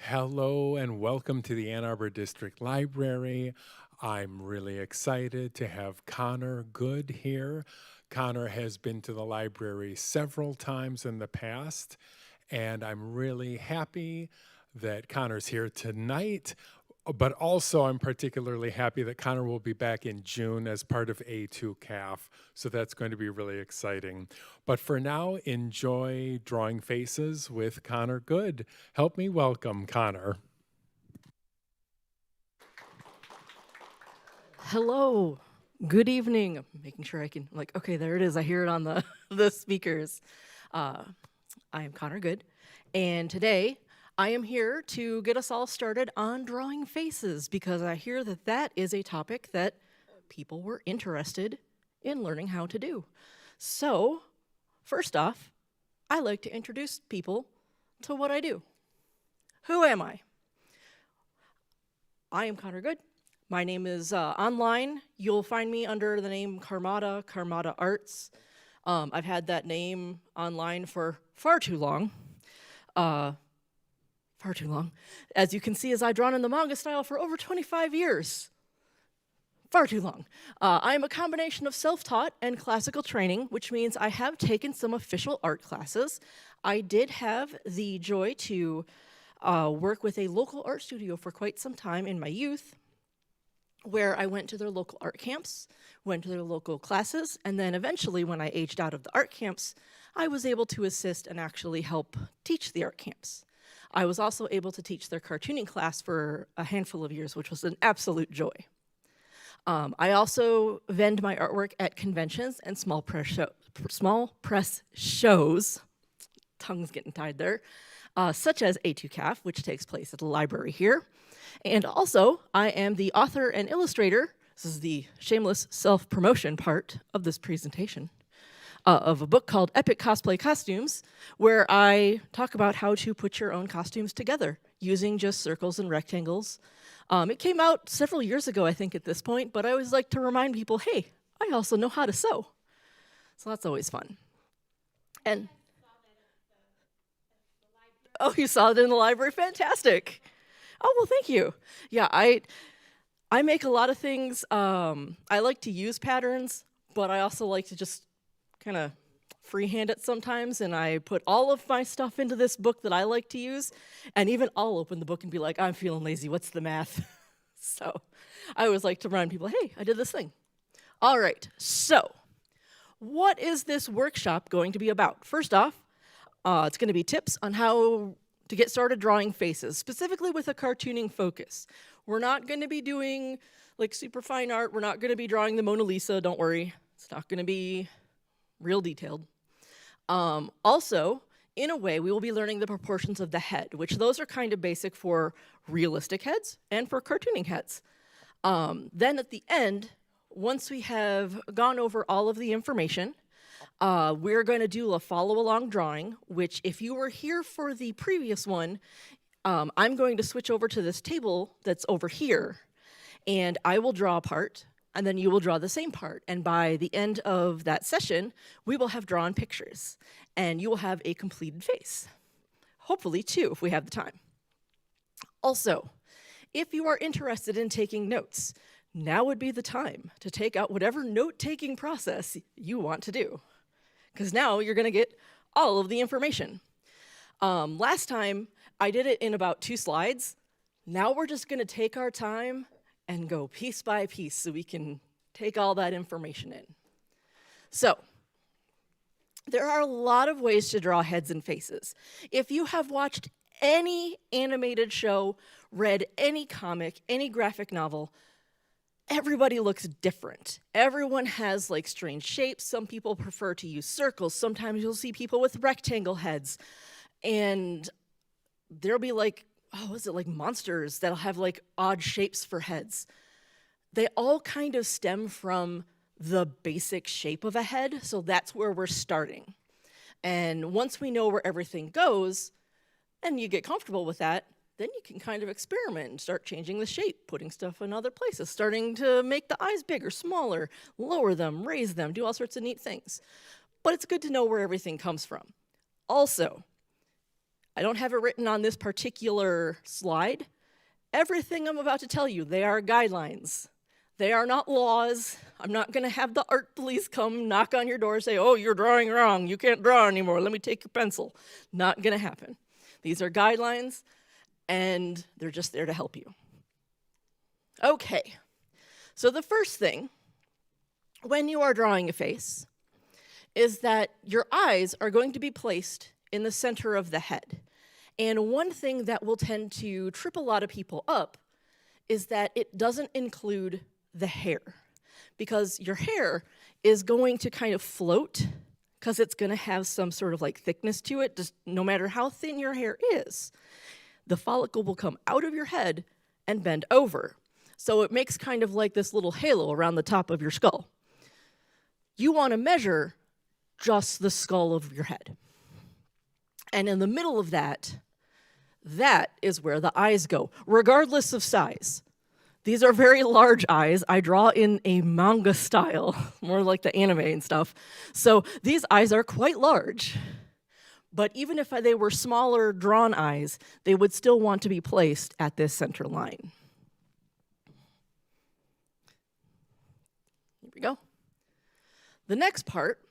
Hello and welcome to the Ann Arbor District Library. I'm really excited to have Connor Good here. Connor has been to the library several times in the past, and I'm really happy that Connor's here tonight. But also, I'm particularly happy that Connor will be back in June as part of A2 CAF. So that's going to be really exciting. But for now, enjoy Drawing Faces with Connor Good. Help me welcome Connor. Hello. Good evening. I'm making sure I can, okay, there it is. I hear it on the, the speakers. Uh, I am Connor Good, and today I am here to get us all started on drawing faces because I hear that that is a topic that people were interested in learning how to do. So, first off, I like to introduce people to what I do. Who am I? I am Connor Good. My name is online. You'll find me under the name Karmada Arts. I've had that name online for far too long. Far too long. As you can see, as I've drawn in the manga style for over 25 years. Far too long. I am a combination of self-taught and classical training, which means I have taken some official art classes. I did have the joy to work with a local art studio for quite some time in my youth, where I went to their local art camps, went to their local classes, and then eventually when I aged out of the art camps, I was able to assist and actually help teach the art camps. I was also able to teach their cartooning class for a handful of years, which was an absolute joy. I also vend my artwork at conventions and small press shows, tongue's getting tied there, such as A2CAF, which takes place at the library here. And also, I am the author and illustrator, this is the shameless self-promotion part of this presentation, of a book called Epic Cosplay Costumes, where I talk about how to put your own costumes together using just circles and rectangles. It came out several years ago, I think, at this point, but I always like to remind people, hey, I also know how to sew. So that's always fun. And oh, you saw it in the library? Fantastic. Oh, well, thank you. Yeah, I make a lot of things. I like to use patterns, but I also like to just kind of freehand it sometimes, and I put all of my stuff into this book that I like to use, and even I'll open the book and be like, I'm feeling lazy, what's the math? So I always like to remind people, hey, I did this thing. All right, so what is this workshop going to be about? First off, it's going to be tips on how to get started drawing faces, specifically with a cartooning focus. We're not going to be doing like super fine art. We're not going to be drawing the Mona Lisa, don't worry. It's not going to be real detailed. Also, in a way, we will be learning the proportions of the head, which those are kind of basic for realistic heads and for cartooning heads. Then at the end, once we have gone over all of the information, we're going to do a follow-along drawing, which if you were here for the previous one, I'm going to switch over to this table that's over here, and I will draw a part, and then you will draw the same part. And by the end of that session, we will have drawn pictures, and you will have a completed face. Hopefully, two, if we have the time. Also, if you are interested in taking notes, now would be the time to take out whatever note-taking process you want to do, because now you're going to get all of the information. Last time, I did it in about 2 slides. Now we're just going to take our time and go piece by piece so we can take all that information in. So, there are a lot of ways to draw heads and faces. If you have watched any animated show, read any comic, any graphic novel, everybody looks different. Everyone has like strange shapes. Some people prefer to use circles. Sometimes you'll see people with rectangle heads. And there'll be like, oh, is it like monsters that'll have like odd shapes for heads. They all kind of stem from the basic shape of a head, so that's where we're starting. And once we know where everything goes, and you get comfortable with that, then you can kind of experiment and start changing the shape, putting stuff in other places, starting to make the eyes bigger, smaller, lower them, raise them, do all sorts of neat things. But it's good to know where everything comes from. Also, don't have it written on this particular slide. Everything I'm about to tell you, they are guidelines. They are not laws. I'm not going to have the art police come knock on your door and say, oh, you're drawing wrong. You can't draw anymore. Let me take your pencil. Not going to happen. These are guidelines, and they're just there to help you. Okay, so the first thing when you are drawing a face is that your eyes are going to be placed in the center of the head. And one thing that will tend to trip a lot of people up is that it doesn't include the hair, because your hair is going to kind of float because it's going to have some sort of like thickness to it. Just no matter how thin your hair is, the follicle will come out of your head and bend over. So it makes kind of like this little halo around the top of your skull. You want to measure just the skull of your head. And in the middle of that is where the eyes go, regardless of size. These are very large eyes. I draw in a manga style, more like the anime and stuff. So these eyes are quite large. But even if they were smaller drawn eyes, they would still want to be placed at this center line. Here we go. The next part,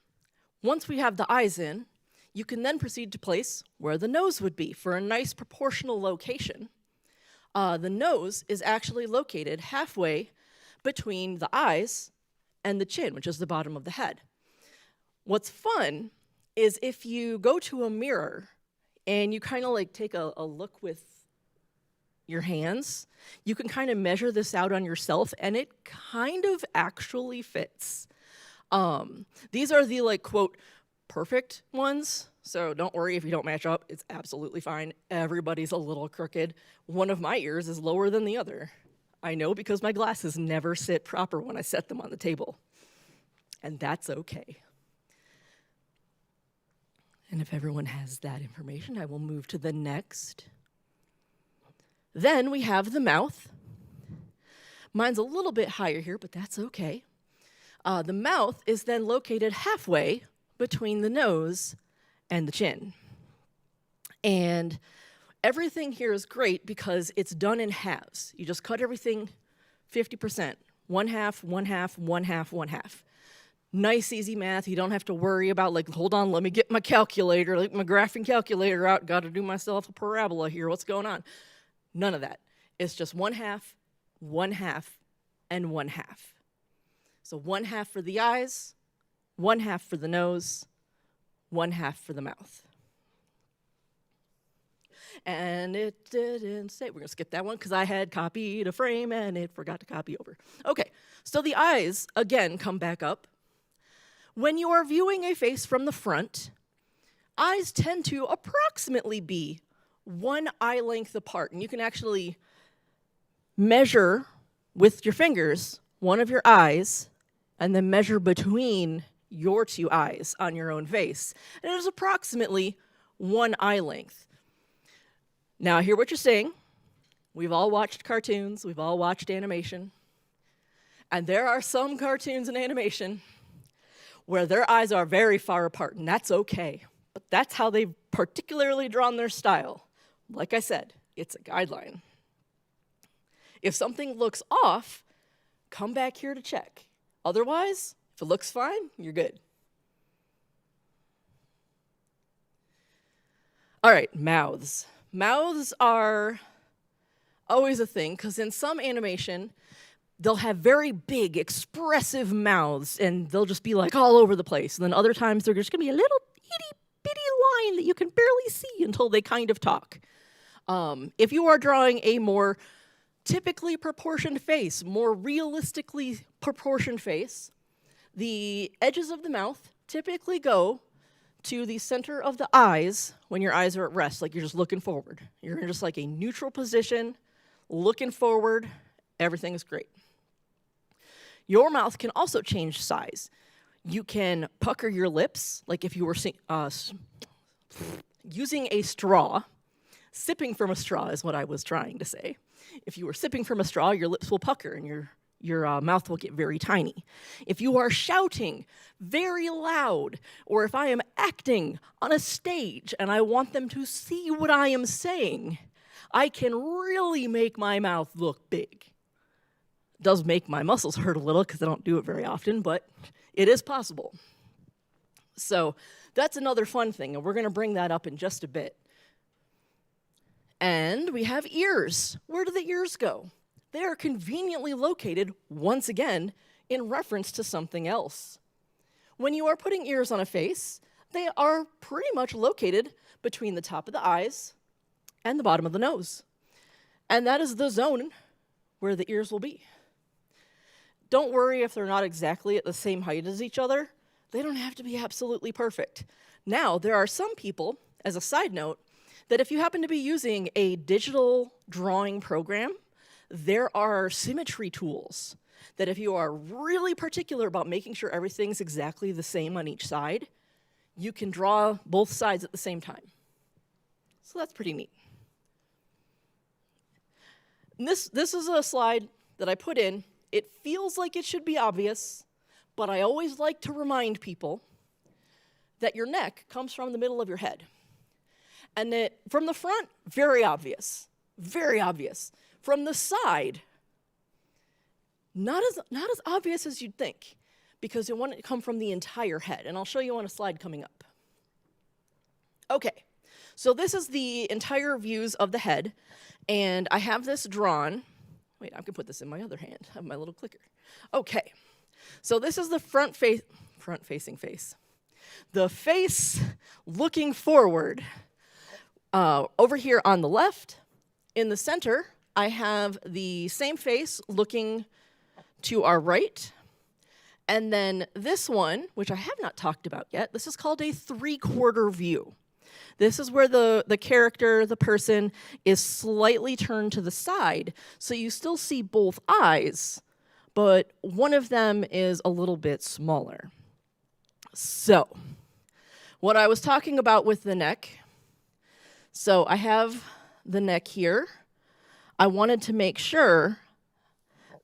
once we have the eyes in, you can then proceed to place where the nose would be for a nice proportional location. The nose is actually located halfway between the eyes and the chin, which is the bottom of the head. What's fun is if you go to a mirror and you kind of like take a look with your hands, you can kind of measure this out on yourself, and it kind of actually fits. These are the like quote perfect ones, so don't worry if you don't match up. It's absolutely fine. Everybody's a little crooked. One of my ears is lower than the other. I know because my glasses never sit proper when I set them on the table, and that's okay. And if everyone has that information, I will move to the next. Then we have the mouth. Mine's a little bit higher here, but that's okay. The mouth is then located halfway between the nose and the chin. And everything here is great because it's done in halves. You just cut everything 50%. One half, one half, one half, one half. Nice, easy math. You don't have to worry about, like, hold on, let me get my calculator, like my graphing calculator out. Got to do myself a parabola here. What's going on? None of that. It's just one half, and one half. So one half for the eyes, one half for the nose, one half for the mouth. And it didn't say, we're going to skip that one because I had copied a frame and it forgot to copy over. Okay, so the eyes, again, come back up. When you are viewing a face from the front, eyes tend to approximately be one eye length apart. And you can actually measure with your fingers one of your eyes and then measure between your two eyes on your own face. And it is approximately one eye length. Now, I hear what you're saying. We've all watched cartoons. We've all watched animation. And there are some cartoons and animation where their eyes are very far apart, and that's okay. But that's how they've particularly drawn their style. Like I said, it's a guideline. If something looks off, come back here to check. Otherwise, if it looks fine, you're good. All right, mouths. Mouths are always a thing, because in some animation, they'll have very big, expressive mouths, and they'll just be like all over the place. And then other times, they're just gonna be a little itty-bitty line that you can barely see until they kind of talk. If you are drawing a more typically proportioned face, more realistically proportioned face, the edges of the mouth typically go to the center of the eyes when your eyes are at rest, like you're just looking forward. You're in just like a neutral position, looking forward, everything is great. Your mouth can also change size. You can pucker your lips, like if you were using a straw. Sipping from a straw is what I was trying to say. If you were sipping from a straw, your lips will pucker and your mouth will get very tiny. If you are shouting very loud, or if I am acting on a stage and I want them to see what I am saying, I can really make my mouth look big. It does make my muscles hurt a little because I don't do it very often, but it is possible. So that's another fun thing, and we're going to bring that up in just a bit. And we have ears. Where do the ears go? They are conveniently located, once again, in reference to something else. When you are putting ears on a face, they are pretty much located between the top of the eyes and the bottom of the nose. And that is the zone where the ears will be. Don't worry if they're not exactly at the same height as each other. They don't have to be absolutely perfect. Now, there are some people, as a side note, that if you happen to be using a digital drawing program, there are symmetry tools that if you are really particular about making sure everything's exactly the same on each side, you can draw both sides at the same time. So that's pretty neat. And this is a slide that I put in. It feels like it should be obvious, but I always like to remind people that your neck comes from the middle of your head. And that from the front, very obvious, very obvious. From the side, not as obvious as you'd think, because you want it to come from the entire head, and I'll show you on a slide coming up. Okay, so this is the entire views of the head, and I have this drawn. Wait, I can put this in my other hand. I have my little clicker. Okay, so this is the front-facing face. The face looking forward. Over here on the left, in the center, I have the same face looking to our right. And then this one, which I have not talked about yet, this is called a 3/4 view. This is where the character, the person, is slightly turned to the side, so you still see both eyes, but one of them is a little bit smaller. So, what I was talking about with the neck, so I have the neck here. I wanted to make sure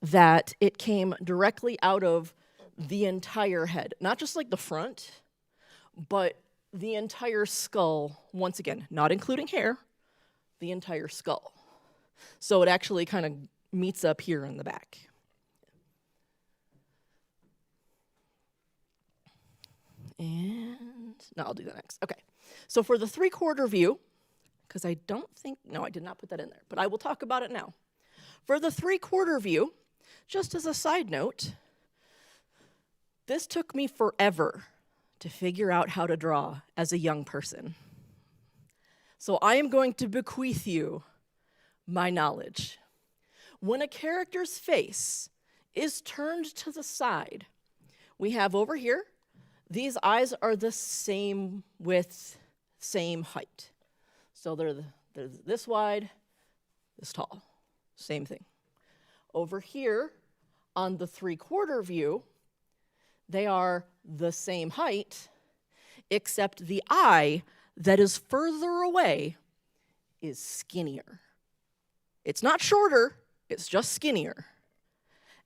that it came directly out of the entire head, not just like the front, but the entire skull, once again, not including hair, the entire skull. So it actually kind of meets up here in the back. And no, I'll do that next. Okay, so for the 3/4 view, because I don't think, no, I did not put that in there, but I will talk about it now. For the 3/4 view, just as a side note, this took me forever to figure out how to draw as a young person. So I am going to bequeath you my knowledge. When a character's face is turned to the side, we have over here, these eyes are the same width, same height. So they're this wide, this tall, same thing. Over here, on the 3/4 view, they are the same height, except the eye that is further away is skinnier. It's not shorter, it's just skinnier.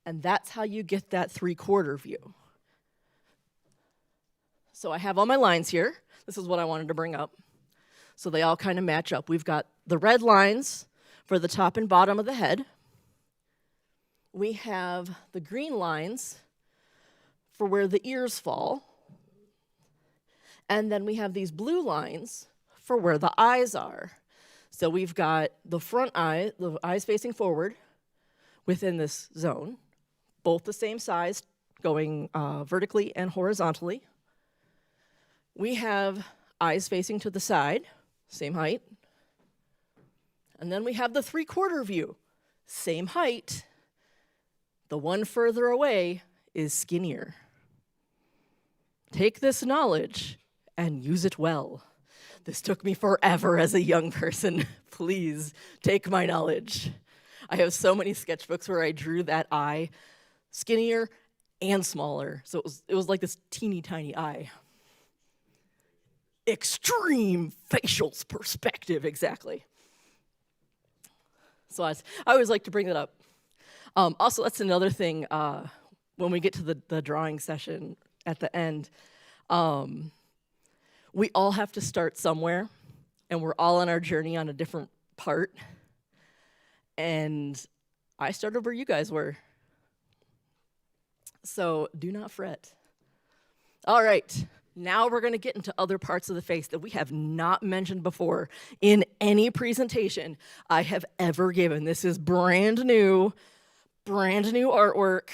And that's how you get that 3/4 view. So I have all my lines here. This is what I wanted to bring up. So they all kind of match up. We've got the red lines for the top and bottom of the head. We have the green lines for where the ears fall. And then we have these blue lines for where the eyes are. So we've got the front eye, the eyes facing forward within this zone, both the same size, going vertically and horizontally. We have eyes facing to the side, same height. And then we have the 3/4 view, same height. The one further away is skinnier. Take this knowledge and use it well. This took me forever as a young person. Please take my knowledge. I have so many sketchbooks where I drew that eye skinnier and smaller. So it was like this teeny tiny eye. Extreme facial perspective, exactly. So I always like to bring that up. Also, that's another thing when we get to the drawing session at the end. We all have to start somewhere, and we're all on our journey on a different part. And I started where you guys were. So do not fret. All right, now we're going to get into other parts of the face that we have not mentioned before in any presentation I have ever given. This is brand new artwork.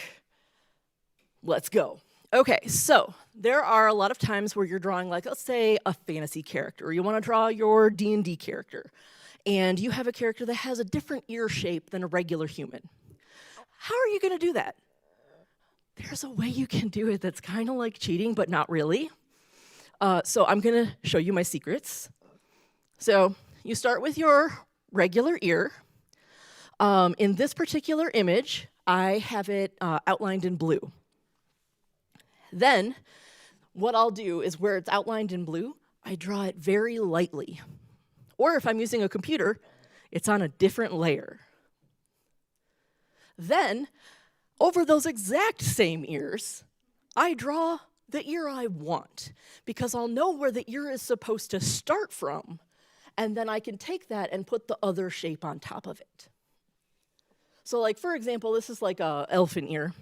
Let's go. Okay, so there are a lot of times where you're drawing, like, let's say a fantasy character, or you want to draw your D&D character, and you have a character that has a different ear shape than a regular human. How are you going to do that? There's a way you can do it that's kind of like cheating, but not really. So I'm going to show you my secrets. So you start with your regular ear. In this particular image, I have it outlined in blue. Then what I'll do is where it's outlined in blue, I draw it very lightly. Or if I'm using a computer, it's on a different layer. Then, over those exact same ears, I draw the ear I want, because I'll know where the ear is supposed to start from, and then I can take that and put the other shape on top of it. So like, for example, this is like a elfin ear,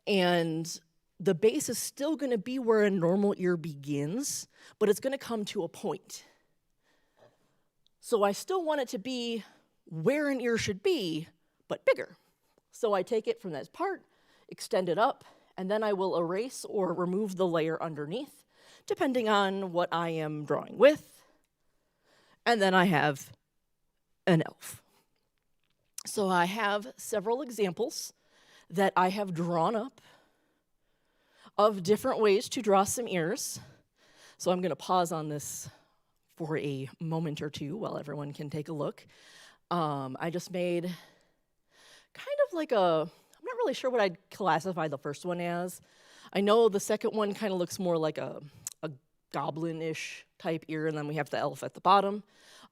and the base is still gonna be where a normal ear begins, but it's gonna come to a point. So I still want it to be where an ear should be, but bigger. So I take it from this part, extend it up, and then I will erase or remove the layer underneath, depending on what I am drawing with. And then I have an elf. So I have several examples that I have drawn up of different ways to draw some ears. So I'm gonna pause on this for a moment or two while everyone can take a look. I just made kind of like I'm not really sure what I'd classify the first one as. I know the second one kind of looks more like a goblin-ish type ear, and then we have the elf at the bottom.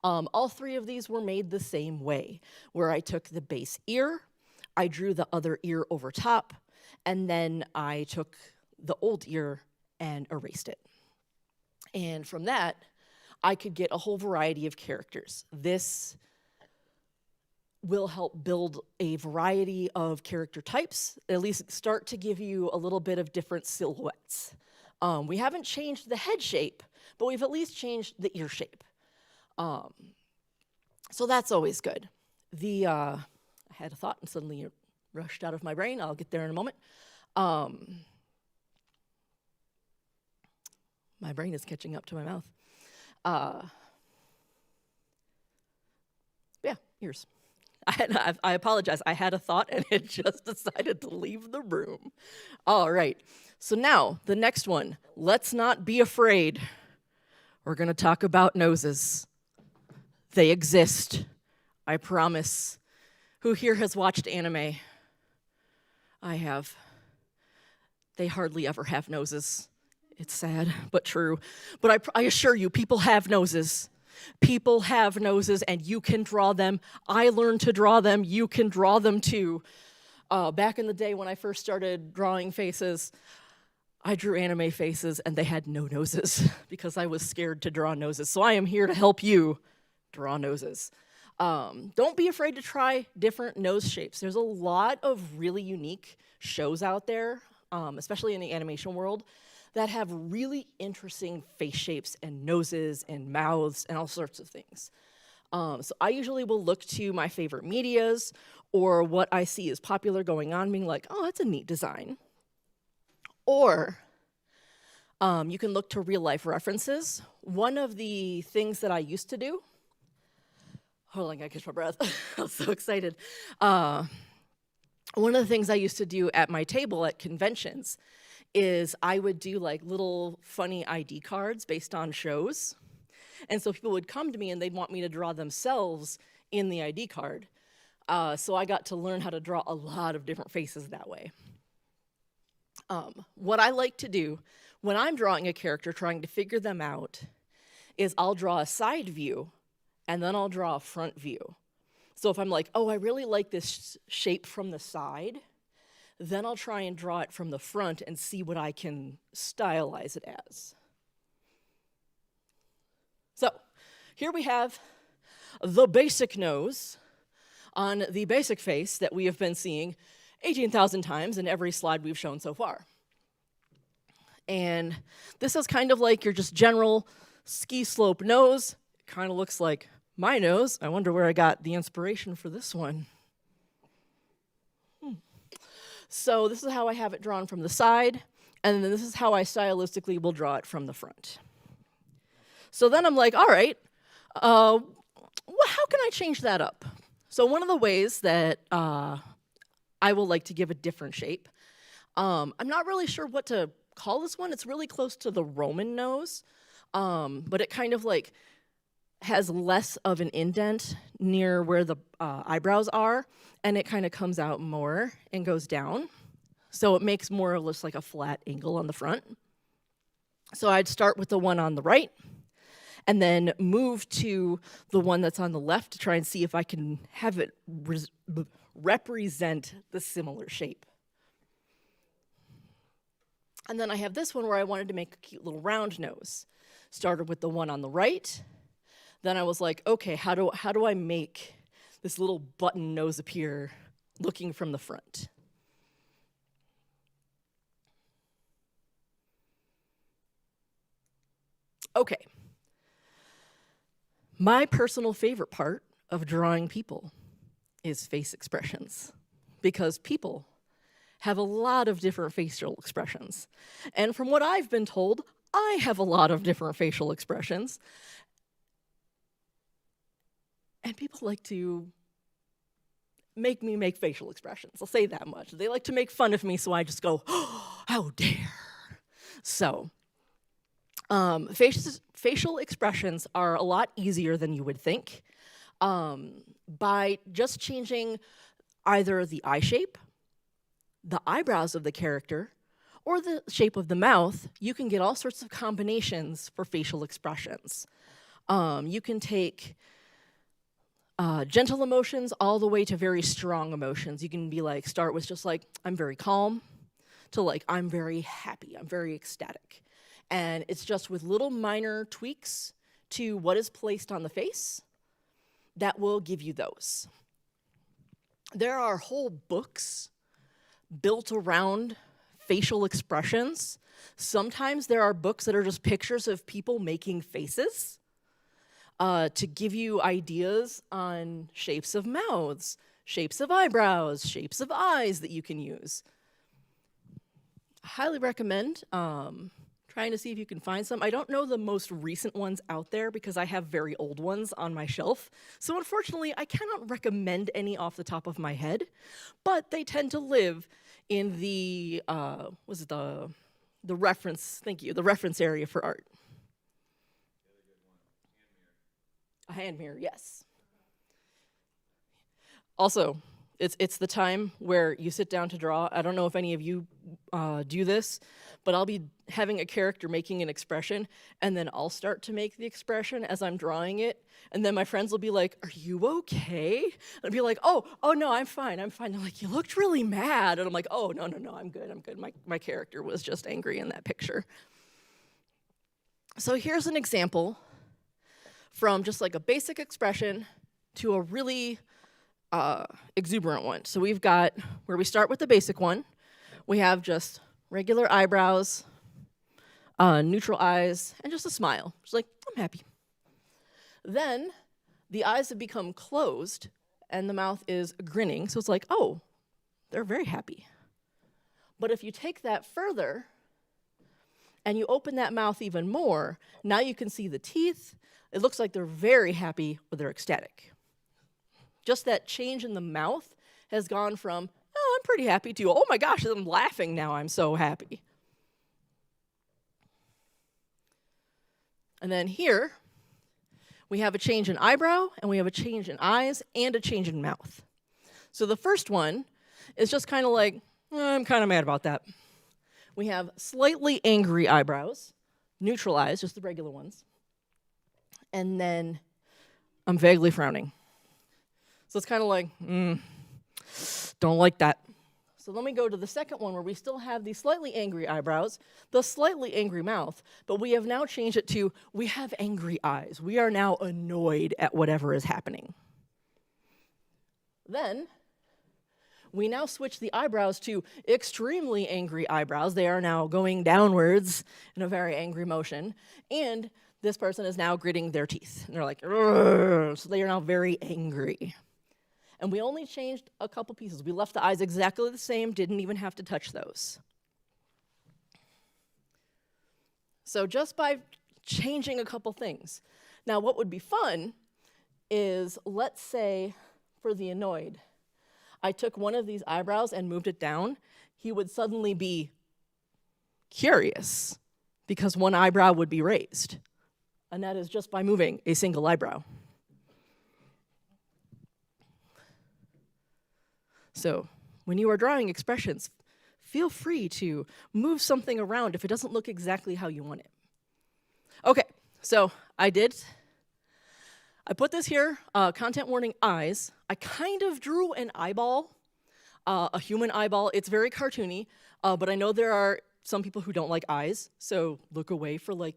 All three of these were made the same way, where I took the base ear, I drew the other ear over top, and then I took the old ear and erased it. And from that, I could get a whole variety of characters. This will help build a variety of character types, at least start to give you a little bit of different silhouettes. We haven't changed the head shape, but we've at least changed the ear shape. So that's always good. I had a thought and suddenly it rushed out of my brain. I'll get there in a moment. My brain is catching up to my mouth. Yeah, ears. I apologize. I had a thought and it just decided to leave the room. All right. So now, the next one. Let's not be afraid. We're going to talk about noses. They exist. I promise. Who here has watched anime? I have. They hardly ever have noses. It's sad, but true. But I assure you, people have noses. People have noses, and you can draw them. I learned to draw them. You can draw them too. Back in the day when I first started drawing faces, I drew anime faces, and they had no noses because I was scared to draw noses. So I am here to help you draw noses. Don't be afraid to try different nose shapes. There's a lot of really unique shows out there, especially in the animation world, that have really interesting face shapes and noses and mouths and all sorts of things. So I usually will look to my favorite medias or what I see is popular going on, being like, oh, that's a neat design. Or you can look to real life references. One of the things that I used to do, hold on, I gotta catch my breath. I'm so excited. One of the things I used to do at my table at conventions is I would do like little funny ID cards based on shows. And so people would come to me and they'd want me to draw themselves in the ID card. So I got to learn how to draw a lot of different faces that way. What I like to do when I'm drawing a character, trying to figure them out, is I'll draw a side view and then I'll draw a front view. So if I'm like, oh, I really like this shape from the side, then I'll try and draw it from the front and see what I can stylize it as. So here we have the basic nose on the basic face that we have been seeing 18,000 times in every slide we've shown so far. And this is kind of like your just general ski slope nose. It kind of looks like my nose. I wonder where I got the inspiration for this one. So this is how I have it drawn from the side, and then this is how I stylistically will draw it from the front. So then I'm like, all right, how can I change that up? So one of the ways that I will like to give a different shape, I'm not really sure what to call this one. It's really close to the Roman nose, but it kind of like has less of an indent near where the eyebrows are, and it kind of comes out more and goes down. So it makes more or less like a flat angle on the front. So I'd start with the one on the right, and then move to the one that's on the left to try and see if I can have it represent the similar shape. And then I have this one where I wanted to make a cute little round nose. Started with the one on the right. Then I was like, okay, how do I make this little button nose appear looking from the front? Okay. My personal favorite part of drawing people is face expressions, because people have a lot of different facial expressions. And from what I've been told, I have a lot of different facial expressions. And people like to make me make facial expressions. I'll say that much. They like to make fun of me, so I just go, oh, how dare. So, facial expressions are a lot easier than you would think. By just changing either the eye shape, the eyebrows of the character, or the shape of the mouth, you can get all sorts of combinations for facial expressions. You can take gentle emotions all the way to very strong emotions. You can be like, start with just like, I'm very calm, to like, I'm very happy, I'm very ecstatic. And it's just with little minor tweaks to what is placed on the face that will give you those. There are whole books built around facial expressions. Sometimes there are books that are just pictures of people making faces to give you ideas on shapes of mouths, shapes of eyebrows, shapes of eyes that you can use. I highly recommend trying to see if you can find some. I don't know the most recent ones out there because I have very old ones on my shelf. So unfortunately, I cannot recommend any off the top of my head, but they tend to live in the, the reference, thank you, the reference area for art. A hand mirror, yes. Also, it's the time where you sit down to draw. I don't know if any of you do this, but I'll be having a character making an expression, and then I'll start to make the expression as I'm drawing it, and then my friends will be like, are you okay? And I'll be like, oh no, I'm fine. They're like, you looked really mad. And I'm like, oh, no, I'm good. My character was just angry in that picture. So here's an example from just like a basic expression to a really exuberant one. So we've got, where we start with the basic one, we have just regular eyebrows, neutral eyes, and just a smile. Just like, I'm happy. Then the eyes have become closed and the mouth is grinning. So it's like, oh, they're very happy. But if you take that further and you open that mouth even more, now you can see the teeth. It looks like they're very happy or they're ecstatic. Just that change in the mouth has gone from, oh, I'm pretty happy, to, oh my gosh, I'm laughing now, I'm so happy. And then here, we have a change in eyebrow, and we have a change in eyes, and a change in mouth. So the first one is just kind of like, I'm kind of mad about that. We have slightly angry eyebrows, neutral eyes, just the regular ones. And then I'm vaguely frowning. So it's kind of like, don't like that. So let me go to the second one where we still have the slightly angry eyebrows, the slightly angry mouth, but we have now changed it to we have angry eyes. We are now annoyed at whatever is happening. Then we now switch the eyebrows to extremely angry eyebrows. They are now going downwards in a very angry motion. And this person is now gritting their teeth. And they're like, "Rrr." So they are now very angry. And we only changed a couple pieces. We left the eyes exactly the same, didn't even have to touch those. So just by changing a couple things. Now, what would be fun is, let's say, for the annoyed, I took one of these eyebrows and moved it down. He would suddenly be curious because one eyebrow would be raised. And that is just by moving a single eyebrow. So when you are drawing expressions, feel free to move something around if it doesn't look exactly how you want it. Okay, so I put this here, content warning eyes. I kind of drew an eyeball, a human eyeball. It's very cartoony, but I know there are some people who don't like eyes, so look away for like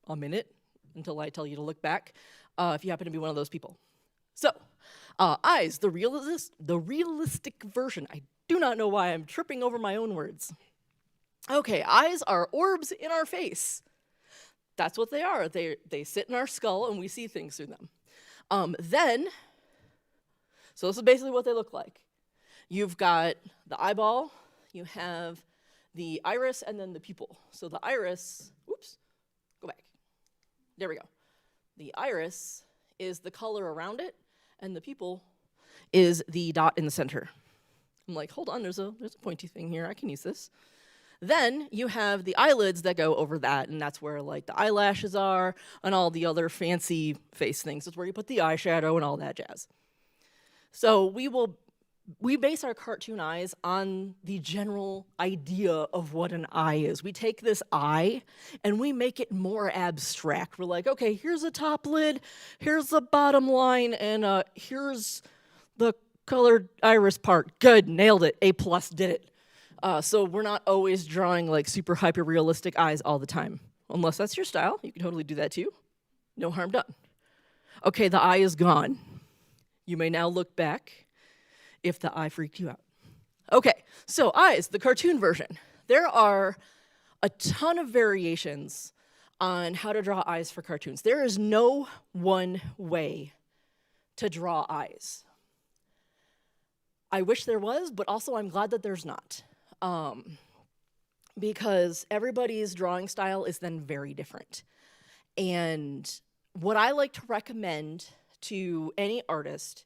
a minute until I tell you to look back, if you happen to be one of those people. So, eyes, the realistic version. I do not know why I'm tripping over my own words. Okay, eyes are orbs in our face. That's what they are. They sit in our skull and we see things through them. So this is basically what they look like. You've got the eyeball, you have the iris, and then the pupil. So the iris, oops, go back. There we go. The iris is the color around it, and the pupil is the dot in the center. I'm like, hold on, there's a pointy thing here. I can use this. Then you have the eyelids that go over that, and that's where like the eyelashes are and all the other fancy face things. It's where you put the eyeshadow and all that jazz. So we base our cartoon eyes on the general idea of what an eye is. We take this eye and we make it more abstract. We're like, okay, here's a top lid, here's the bottom line, and here's the colored iris part. Good, nailed it. A+, did it. So we're not always drawing like super hyper realistic eyes all the time. Unless that's your style, you can totally do that too. No harm done. Okay, the eye is gone. You may now look back if the eye freaked you out. Okay, so eyes, the cartoon version. There are a ton of variations on how to draw eyes for cartoons. There is no one way to draw eyes. I wish there was, but also I'm glad that there's not. Because everybody's drawing style is then very different. And what I like to recommend to any artist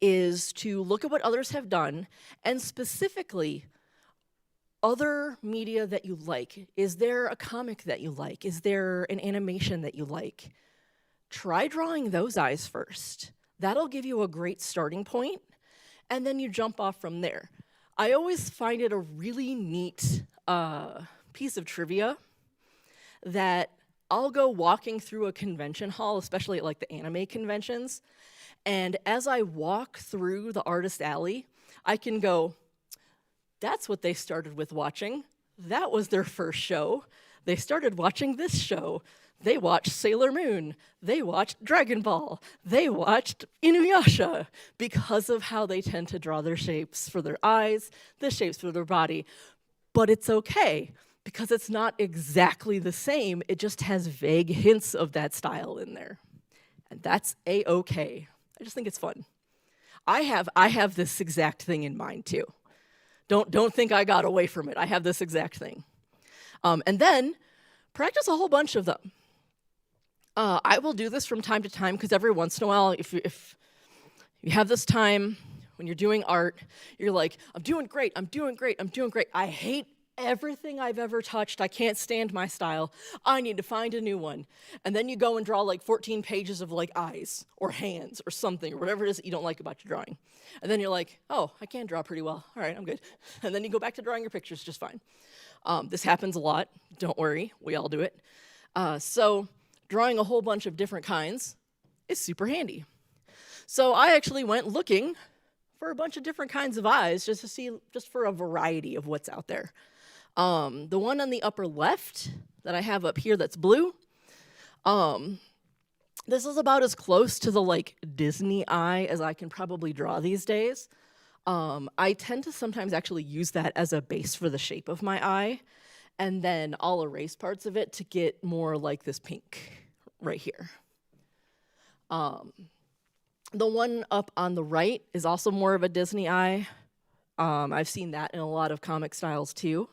is to look at what others have done, and specifically other media that you like. Is there a comic that you like? Is there an animation that you like? Try drawing those eyes first. That'll give you a great starting point, and then you jump off from there. I always find it a really neat piece of trivia that I'll go walking through a convention hall, especially at like the anime conventions, and as I walk through the artist alley, I can go, that's what they started with watching. That was their first show. They started watching this show. They watched Sailor Moon. They watched Dragon Ball. They watched Inuyasha because of how they tend to draw their shapes for their eyes, the shapes for their body. But it's okay because it's not exactly the same. It just has vague hints of that style in there. And that's A-okay. I just think it's fun. I have this exact thing in mind too. Don't think I got away from it. I have this exact thing. And then practice a whole bunch of them. I will do this from time to time because every once in a while, if you have this time when you're doing art, you're like, I'm doing great, I'm doing great, I'm doing great. I hate everything I've ever touched. I can't stand my style. I need to find a new one. And then you go and draw like 14 pages of like eyes or hands or something or whatever it is that you don't like about your drawing. And then you're like, oh, I can draw pretty well. All right, I'm good. And then you go back to drawing your pictures just fine. This happens a lot. Don't worry, we all do it. So drawing a whole bunch of different kinds is super handy. So I actually went looking for a bunch of different kinds of eyes just to see, just for a variety of what's out there. The one on the upper left that I have up here that's blue, this is about as close to the like Disney eye as I can probably draw these days. I tend to sometimes actually use that as a base for the shape of my eye, and then I'll erase parts of it to get more like this pink right here. The one up on the right is also more of a Disney eye. I've seen that in a lot of comic styles too.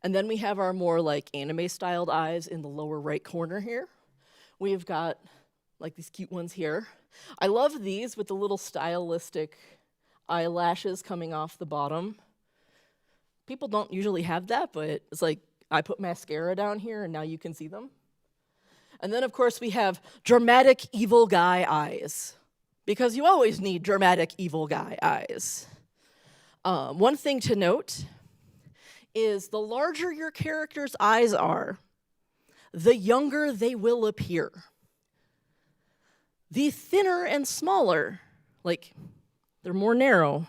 And then we have our more like anime styled eyes in the lower right corner here. We've got like these cute ones here. I love these with the little stylistic eyelashes coming off the bottom. People don't usually have that, but it's like I put mascara down here and now you can see them. And then of course we have dramatic evil guy eyes, because you always need dramatic evil guy eyes. One thing to note is the larger your character's eyes are, the younger they will appear. The thinner and smaller, like they're more narrow,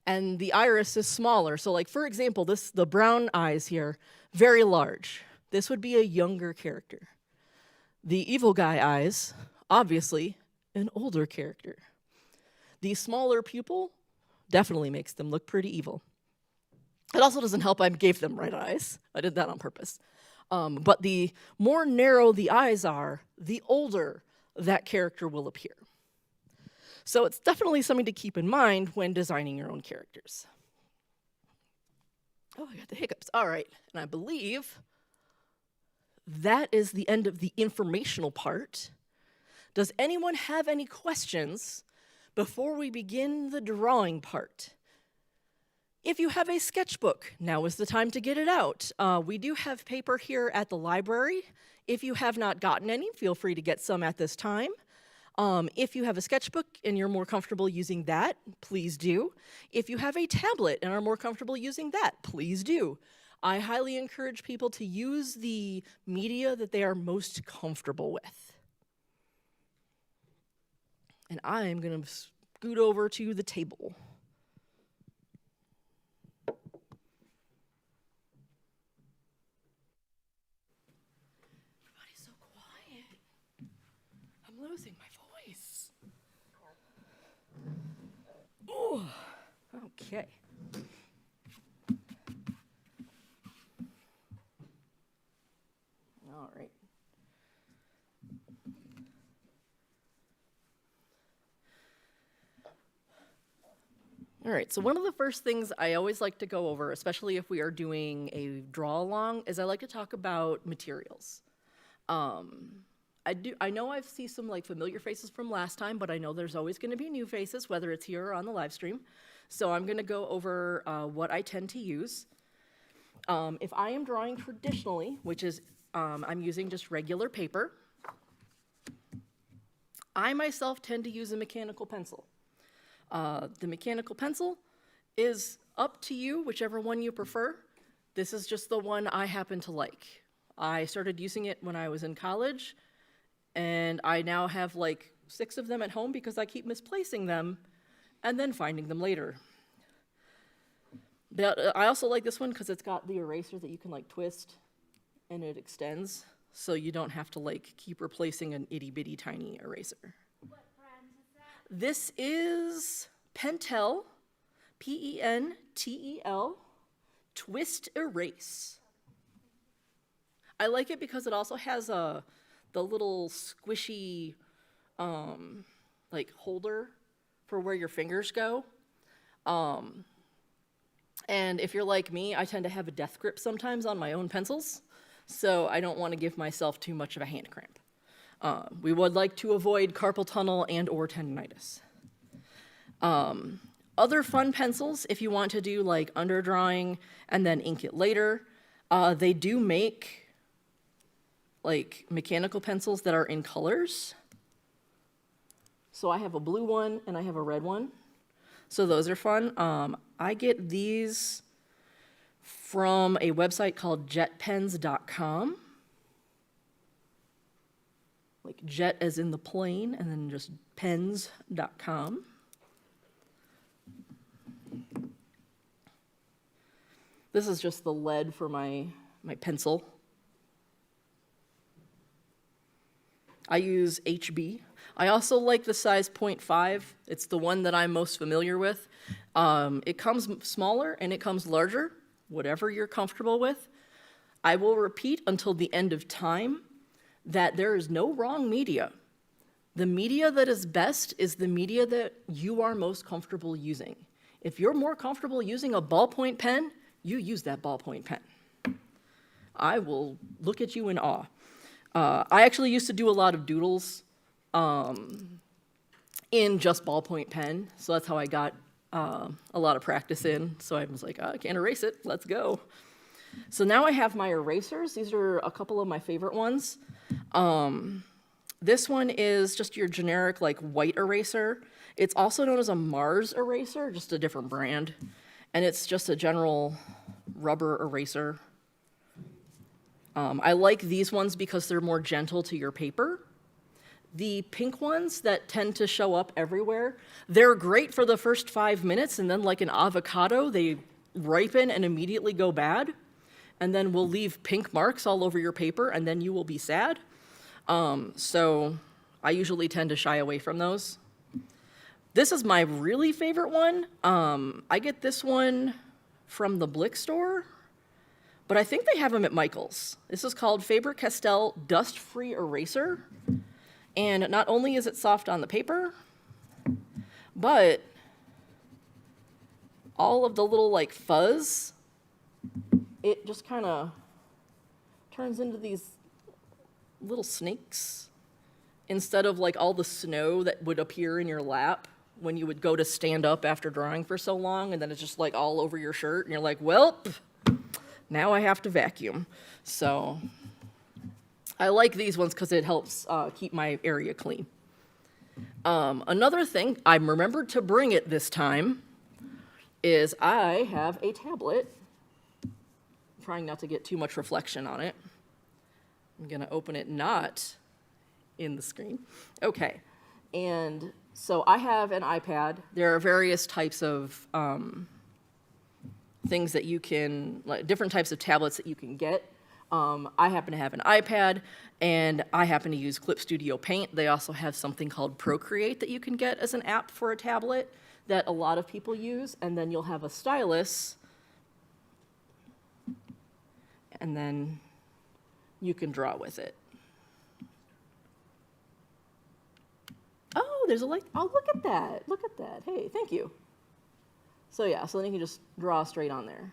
and the iris is smaller. So like for example, the brown eyes here, very large. This would be a younger character. The evil guy eyes, obviously, an older character. The smaller pupil definitely makes them look pretty evil. It also doesn't help I gave them red eyes. I did that on purpose. But the more narrow the eyes are, the older that character will appear. So it's definitely something to keep in mind when designing your own characters. Oh, I got the hiccups. All right, and I believe that is the end of the informational part. Does anyone have any questions before we begin the drawing part? If you have a sketchbook, now is the time to get it out. We do have paper here at the library. If you have not gotten any, feel free to get some at this time. If you have a sketchbook and you're more comfortable using that, please do. If you have a tablet and are more comfortable using that, please do. I highly encourage people to use the media that they are most comfortable with. And I'm going to scoot over to the table. Everybody's so quiet. I'm losing my voice. Ooh, okay. All right. All right, so one of the first things I always like to go over, especially if we are doing a draw along, is I like to talk about materials. I know I've seen some like familiar faces from last time, but I know there's always going to be new faces, whether it's here or on the live stream. So I'm going to go over what I tend to use. If I am drawing traditionally, which is I'm using just regular paper, I myself tend to use a mechanical pencil. The mechanical pencil is up to you, whichever one you prefer. This is just the one I happen to like. I started using it when I was in college, and I now have like 6 of them at home because I keep misplacing them and then finding them later. I also like this one because it's got the eraser that you can like twist and it extends, so you don't have to like keep replacing an itty bitty tiny eraser. What brand is that? This is Pentel, Pentel, Twist Erase. I like it because it also has the little squishy like holder for where your fingers go. And if you're like me, I tend to have a death grip sometimes on my own pencils, so I don't want to give myself too much of a hand cramp. We would like to avoid carpal tunnel and or tendonitis. Other fun pencils, if you want to do like underdrawing and then ink it later, they do make like mechanical pencils that are in colors. So I have a blue one and I have a red one. So those are fun. I get these from a website called jetpens.com. like jet as in the plane, and then just pens.com. This is just the lead for my pencil. I use HB. I also like the size 0.5. It's the one that I'm most familiar with. It comes smaller and it comes larger, whatever you're comfortable with. I will repeat until the end of time that there is no wrong media. The media that is best is the media that you are most comfortable using. If you're more comfortable using a ballpoint pen, you use that ballpoint pen. I will look at you in awe. I actually used to do a lot of doodles in just ballpoint pen, so that's how I got a lot of practice in. So I was like, I can't erase it, let's go. So now I have my erasers. These are a couple of my favorite ones. This one is just your generic like white eraser. It's also known as a Mars eraser, just a different brand. And it's just a general rubber eraser. I like these ones because they're more gentle to your paper. The pink ones that tend to show up everywhere, they're great for the first 5 minutes, and then like an avocado, they ripen and immediately go bad, and then will leave pink marks all over your paper, and then you will be sad. So I usually tend to shy away from those. This is my really favorite one. I get this one from the Blick store, but I think they have them at Michael's. This is called Faber-Castell Dust-Free Eraser. And not only is it soft on the paper, but all of the little like fuzz, it just kind of turns into these little snakes instead of like all the snow that would appear in your lap when you would go to stand up after drawing for so long, and then it's just like all over your shirt, and you're like, well, now I have to vacuum. So I like these ones because it helps keep my area clean. Another thing, I remembered to bring it this time, is I have a tablet. I'm trying not to get too much reflection on it. I'm gonna open it not in the screen. Okay, and so I have an iPad. There are various types of things that you can, like different types of tablets that you can get. I happen to have an iPad, and I happen to use Clip Studio Paint. They also have something called Procreate that you can get as an app for a tablet that a lot of people use, and then you'll have a stylus, and then you can draw with it. Oh, there's a light. Oh, look at that. Look at that. Hey, thank you. So yeah, so then you can just draw straight on there.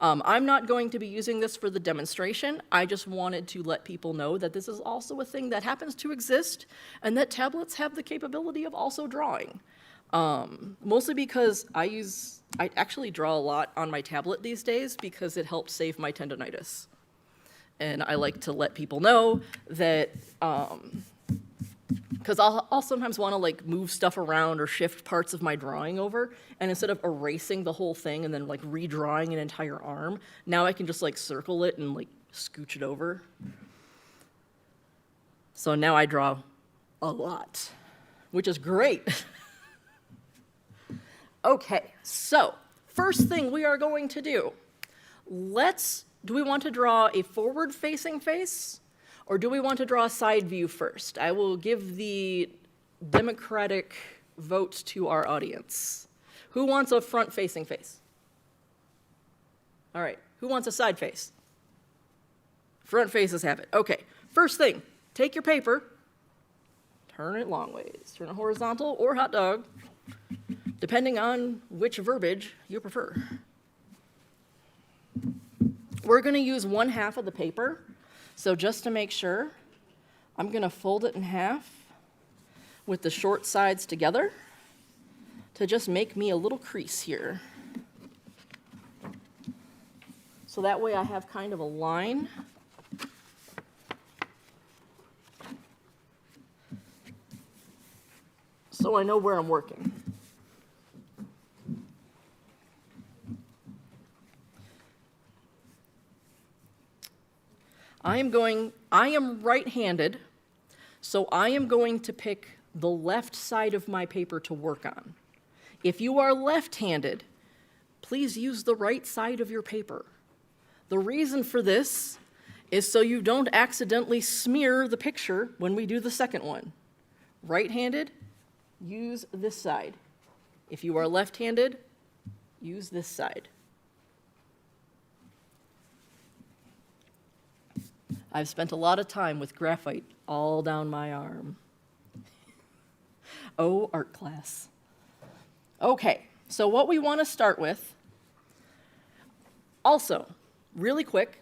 I'm not going to be using this for the demonstration. I just wanted to let people know that this is also a thing that happens to exist, and that tablets have the capability of also drawing. Mostly because I actually draw a lot on my tablet these days because it helps save my tendonitis. And I like to let people know that, because I'll sometimes want to like move stuff around or shift parts of my drawing over, and instead of erasing the whole thing and then like redrawing an entire arm, now I can just like circle it and like scooch it over. So now I draw a lot, which is great. Okay, so first thing we are going to do, do we want to draw a forward-facing face? Or do we want to draw a side view first? I will give the democratic vote to our audience. Who wants a front-facing face? All right, who wants a side face? Front faces have it. Okay, first thing, take your paper, turn it long ways, turn it horizontal or hot dog, depending on which verbiage you prefer. We're gonna use 1/2 of the paper. So just to make sure, I'm going to fold it in half with the short sides together to just make me a little crease here. So that way I have kind of a line. So I know where I'm working. I am right-handed, So I am going to pick the left side of my paper to work on. If you are left-handed, please use the right side of your paper. The reason for this is so you don't accidentally smear the picture when we do the second one. Right-handed, use this side. If you are left-handed, use this side. I've spent a lot of time with graphite all down my arm. Oh, art class. Okay, so what we want to start with, also, really quick,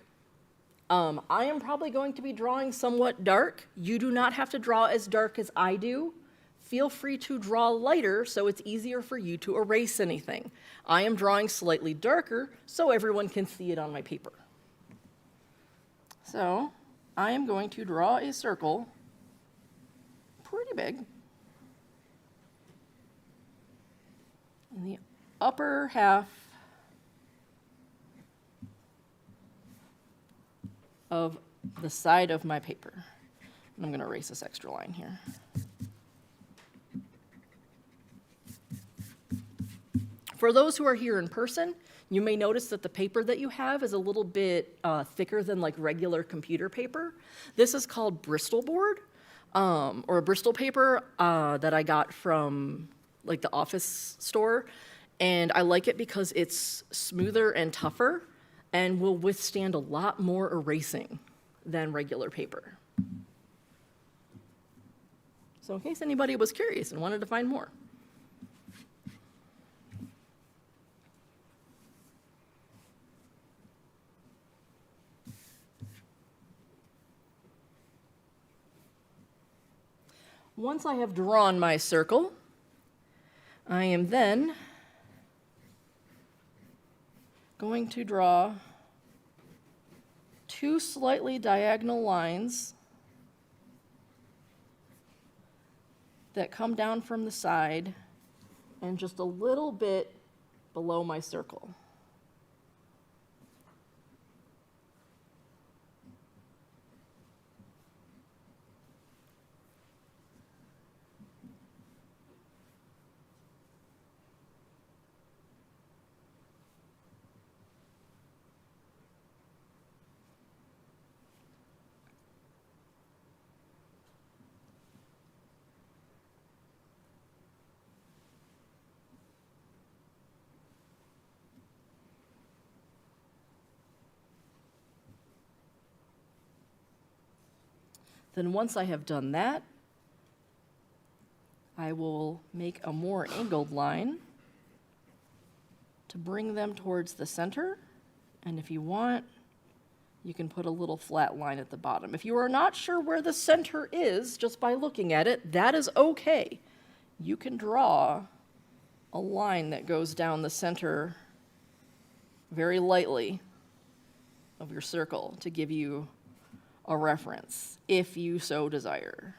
I am probably going to be drawing somewhat dark. You do not have to draw as dark as I do. Feel free to draw lighter so it's easier for you to erase anything. I am drawing slightly darker so everyone can see it on my paper. So I am going to draw a circle, pretty big, in the upper half of the side of my paper. And I'm going to erase this extra line here. For those who are here in person, you may notice that the paper that you have is a little bit thicker than like regular computer paper. This is called Bristol board, or a Bristol paper that I got from like the office store. And I like it because it's smoother and tougher and will withstand a lot more erasing than regular paper. So in case anybody was curious and wanted to find more. Once I have drawn my circle, I am then going to draw two slightly diagonal lines that come down from the side and just a little bit below my circle. Then once I have done that, I will make a more angled line to bring them towards the center. And if you want, you can put a little flat line at the bottom. If you are not sure where the center is just by looking at it, that is okay. You can draw a line that goes down the center very lightly of your circle to give you a reference, if you so desire.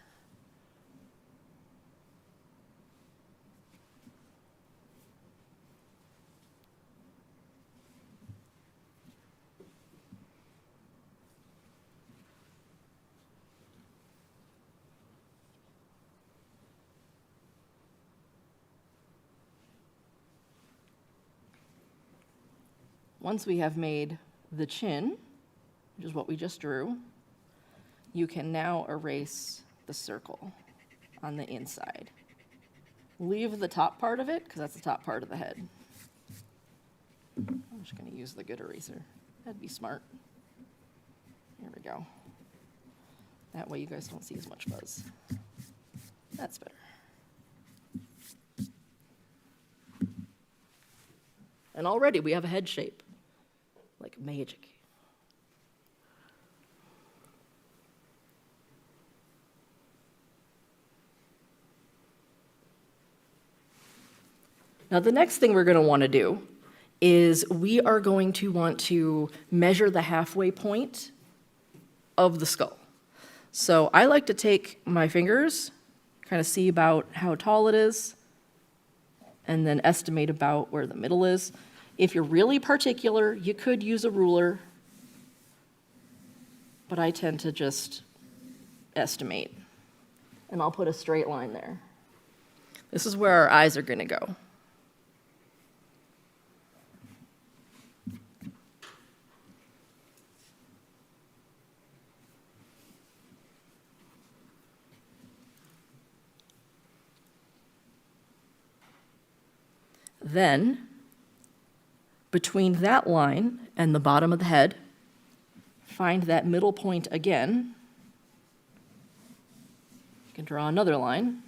Once we have made the chin, which is what we just drew, you can now erase the circle on the inside. Leave the top part of it, because that's the top part of the head. I'm just going to use the good eraser. That'd be smart. There we go. That way you guys don't see as much fuzz. That's better. And already we have a head shape, like magic. Now, the next thing we're going to want to do is we are going to want to measure the halfway point of the skull. So I like to take my fingers, kind of see about how tall it is, and then estimate about where the middle is. If you're really particular, you could use a ruler, but I tend to just estimate. and I'll put a straight line there. This is where our eyes are going to go. Then, between that line and the bottom of the head, find that middle point again. You can draw another line.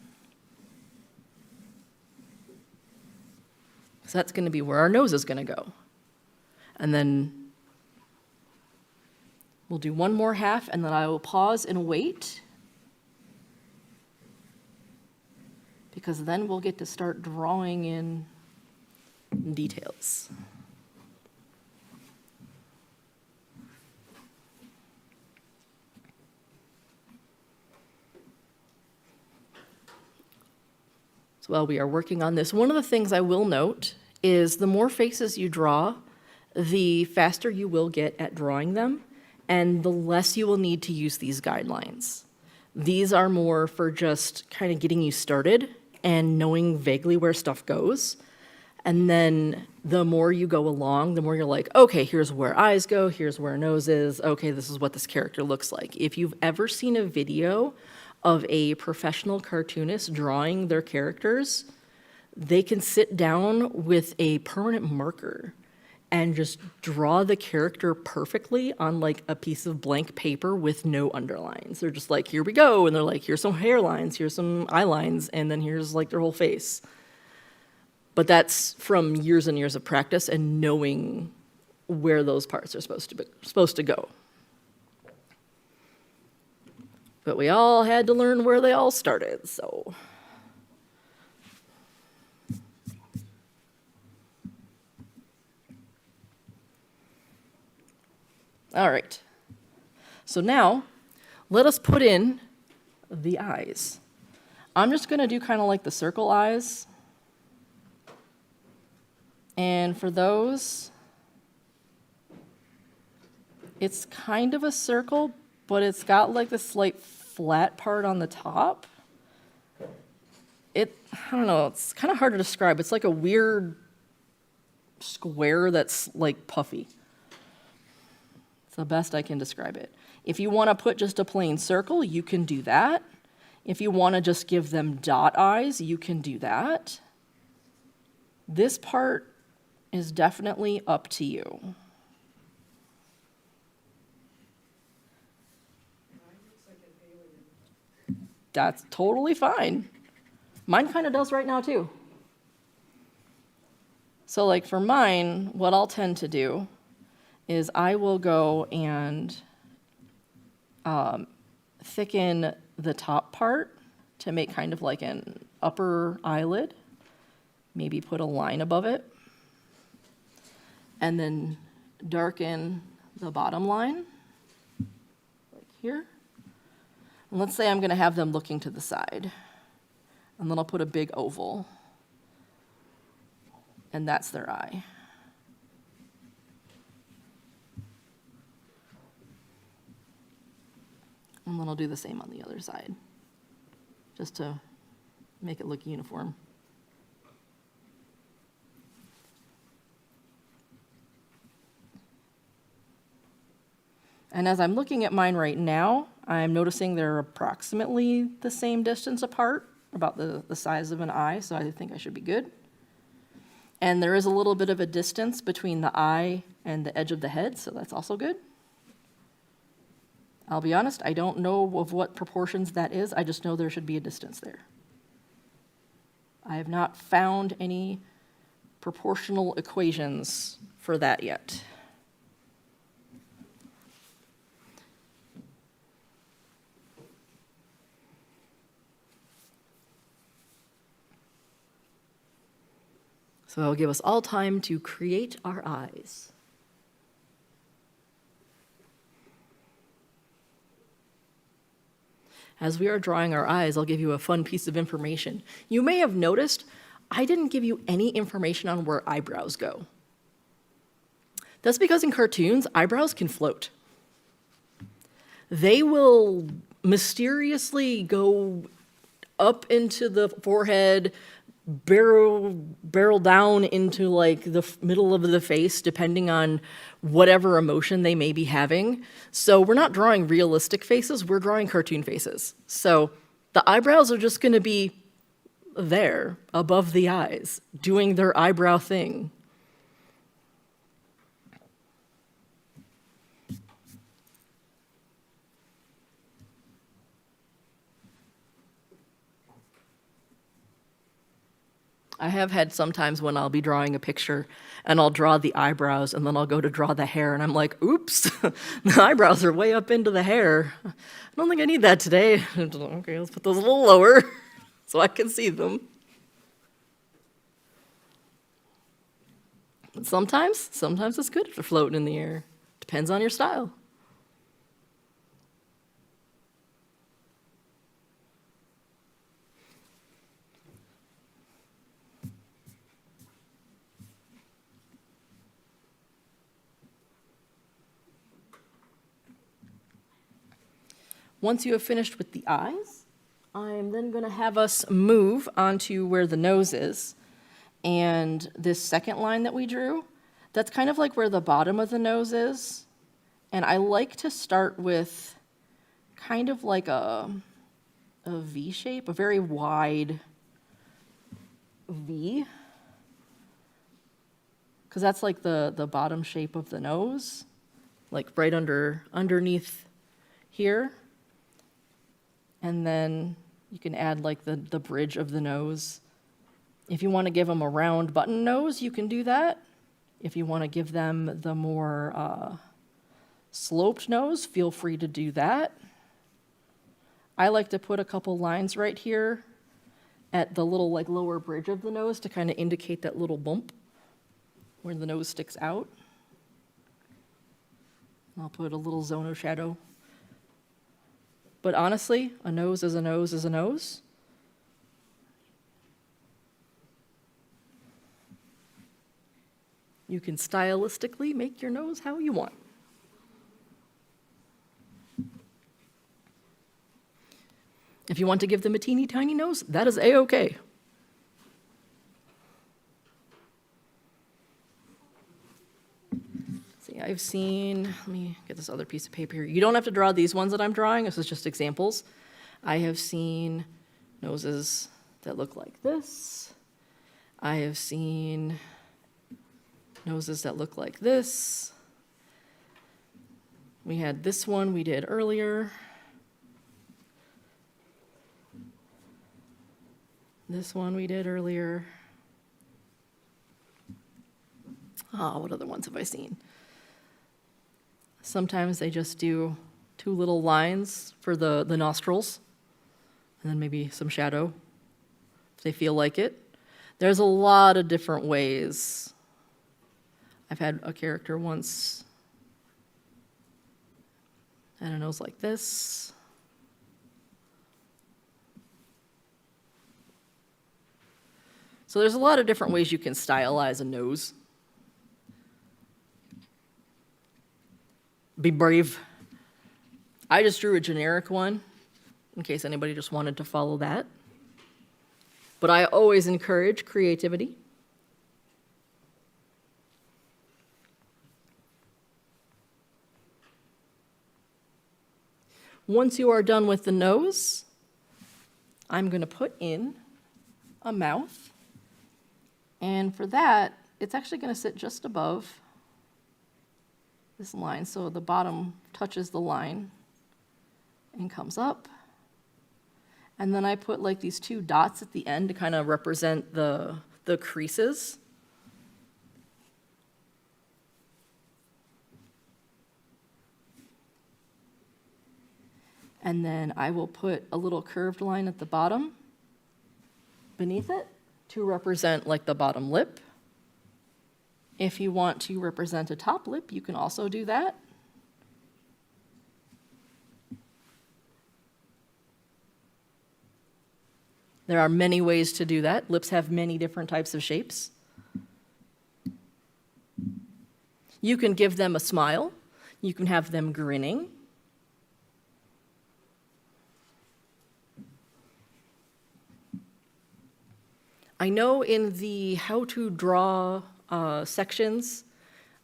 So that's going to be where our nose is going to go. And then we'll do one more half, and then I will pause and wait, because then we'll get to start drawing in details. So while we are working on this, one of the things I will note is the more faces you draw, the faster you will get at drawing them, and the less you will need to use these guidelines. These are more for just kind of getting you started and knowing vaguely where stuff goes. And then the more you go along, the more you're like, okay, here's where eyes go, here's where nose is, okay, this is what this character looks like. If you've ever seen a video of a professional cartoonist drawing their characters, they can sit down with a permanent marker and just draw the character perfectly on like a piece of blank paper with no underlines. They're just like, here we go, and they're like, here's some hairlines, here's some eye lines, and then here's like their whole face. But that's from years and years of practice and knowing where those parts are supposed to go. But we all had to learn where they all started, so. All right. So now, let us put in the eyes. I'm just gonna do kind of like the circle eyes. And for those, it's kind of a circle, but it's got like this slight flat part on the top. I don't know, it's kind of hard to describe. It's like a weird square that's like puffy. It's the best I can describe it. If you want to put just a plain circle, you can do that. If you want to just give them dot eyes, you can do that. This part is definitely up to you. That's totally fine. Mine kind of does right now too. So like for mine, what I'll tend to do is I will go and thicken the top part to make kind of like an upper eyelid. Maybe put a line above it. And then darken the bottom line, like here. And let's say I'm gonna have them looking to the side. And then I'll put a big oval. And that's their eye. And then I'll do the same on the other side, just to make it look uniform. And as I'm looking at mine right now, I'm noticing they're approximately the same distance apart, about the size of an eye, so I think I should be good. And there is a little bit of a distance between the eye and the edge of the head, so that's also good. I'll be honest, I don't know of what proportions that is, I just know there should be a distance there. I have not found any proportional equations for that yet. So it'll give us all time to create our eyes. As we are drawing our eyes, I'll give you a fun piece of information. You may have noticed I didn't give you any information on where eyebrows go. That's because in cartoons, eyebrows can float. They will mysteriously go up into the forehead, barrel down into like the middle of the face, depending on whatever emotion they may be having. So we're not drawing realistic faces, we're drawing cartoon faces. So the eyebrows are just going to be there, above the eyes, doing their eyebrow thing. I have had sometimes when I'll be drawing a picture and I'll draw the eyebrows and then I'll go to draw the hair and I'm like, oops, the eyebrows are way up into the hair. I don't think I need that today. Okay, let's put those a little lower so I can see them. But sometimes it's good if they're floating in the air. Depends on your style. Once you have finished with the eyes, I'm then going to have us move onto where the nose is. And this second line that we drew, that's kind of like where the bottom of the nose is. And I like to start with kind of like a V shape, a very wide V. Because that's like the bottom shape of the nose, like right underneath here. And then you can add like the bridge of the nose. If you want to give them a round button nose, you can do that. If you want to give them the more sloped nose, feel free to do that. I like to put a couple lines right here at the little like lower bridge of the nose to kind of indicate that little bump where the nose sticks out. I'll put a little zone of shadow. But honestly, a nose is a nose is a nose. You can stylistically make your nose how you want. If you want to give them a teeny tiny nose, that is a-okay. See, I've seen, let me get this other piece of paper here. You don't have to draw these ones that I'm drawing, this is just examples. I have seen noses that look like this. I have seen noses that look like this. We had this one we did earlier. This one we did earlier. Oh, what other ones have I seen? Sometimes they just do two little lines for the nostrils, and then maybe some shadow, if they feel like it. There's a lot of different ways. I've had a character once had a nose like this. So there's a lot of different ways you can stylize a nose. Be brave. I just drew a generic one, in case anybody just wanted to follow that. But I always encourage creativity. Once you are done with the nose, I'm going to put in a mouth. And for that, it's actually going to sit just above this line. So the bottom touches the line and comes up. And then I put like these two dots at the end to kind of represent the creases. And then I will put a little curved line at the bottom beneath it to represent like the bottom lip. If you want to represent a top lip, you can also do that. There are many ways to do that. Lips have many different types of shapes. You can give them a smile. You can have them grinning. I know in the how to draw sections,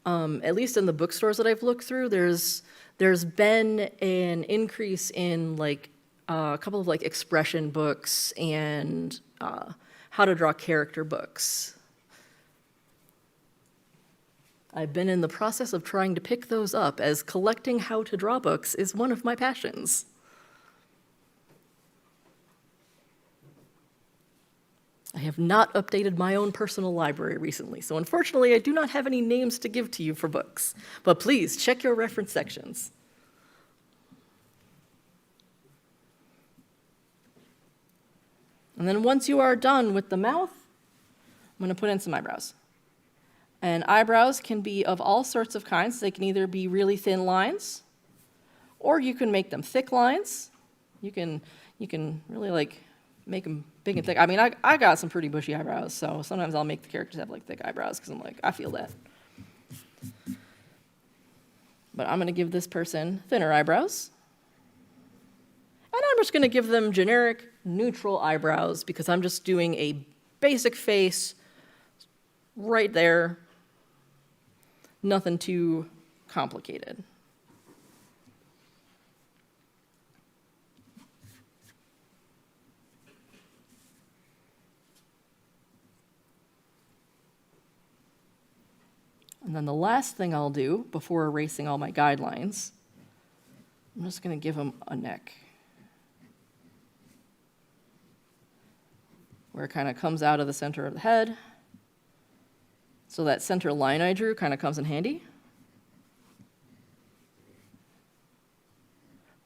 at least in the bookstores that I've looked through, there's been an increase in like a couple of like expression books and how to draw character books. I've been in the process of trying to pick those up, as collecting how to draw books is one of my passions. I have not updated my own personal library recently, so unfortunately I do not have any names to give to you for books. But please check your reference sections. And then once you are done with the mouth, I'm going to put in some eyebrows. And eyebrows can be of all sorts of kinds. They can either be really thin lines, or you can make them thick lines. You can really like make them big and thick. I mean, I got some pretty bushy eyebrows, so sometimes I'll make the characters have like thick eyebrows because I'm like, I feel that. But I'm going to give this person thinner eyebrows. And I'm just going to give them generic, neutral eyebrows because I'm just doing a basic face right there. Nothing too complicated. And then the last thing I'll do before erasing all my guidelines, I'm just going to give them a neck, where it kind of comes out of the center of the head. So that center line I drew kind of comes in handy.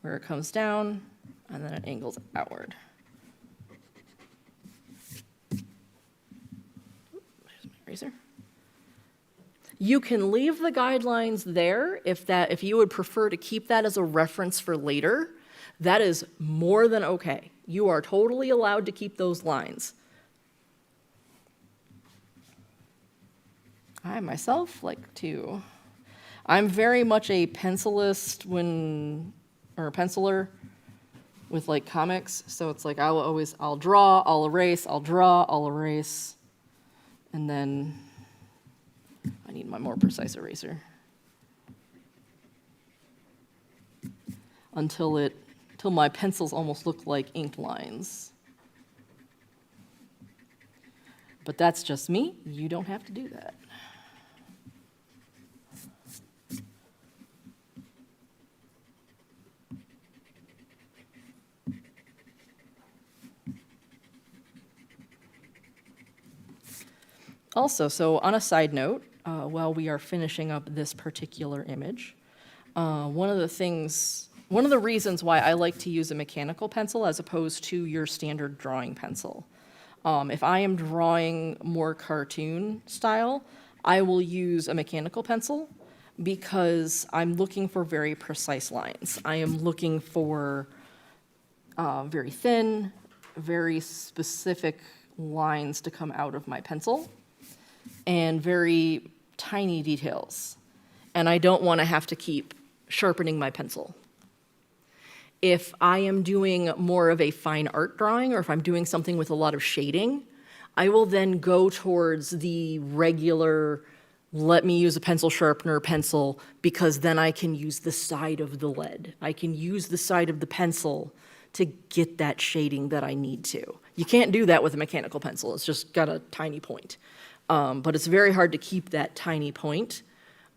Where it comes down, and then it angles outward. There's my eraser. You can leave the guidelines there if you would prefer to keep that as a reference for later. That is more than okay. You are totally allowed to keep those lines. I myself like to. I'm very much a pencilist or a penciler with like comics. So it's like I'll draw, I'll erase, I'll draw, I'll erase, and then I need my more precise eraser until my pencils almost look like ink lines. But that's just me. You don't have to do that. Also, so on a side note, while we are finishing up this particular image, one of the reasons why I like to use a mechanical pencil as opposed to your standard drawing pencil. If I am drawing more cartoon style, I will use a mechanical pencil because I'm looking for very precise lines. I am looking for very thin, very specific lines to come out of my pencil, and very tiny details. And I don't want to have to keep sharpening my pencil. If I am doing more of a fine art drawing, or if I'm doing something with a lot of shading, I will then go towards the regular, let me use a pencil sharpener pencil, because then I can use the side of the lead. I can use the side of the pencil to get that shading that I need to. You can't do that with a mechanical pencil. It's just got a tiny point. But it's very hard to keep that tiny point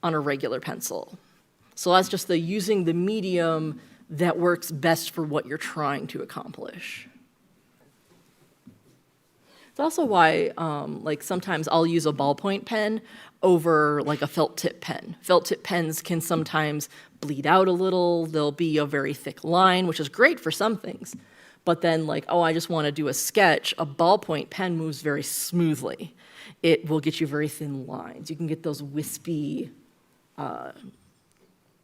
on a regular pencil. So that's just using the medium that works best for what you're trying to accomplish. It's also why, like sometimes I'll use a ballpoint pen over like a felt tip pen. Felt tip pens can sometimes bleed out a little. They'll be a very thick line, which is great for some things. But then like, oh, I just want to do a sketch. A ballpoint pen moves very smoothly. It will get you very thin lines. You can get those wispy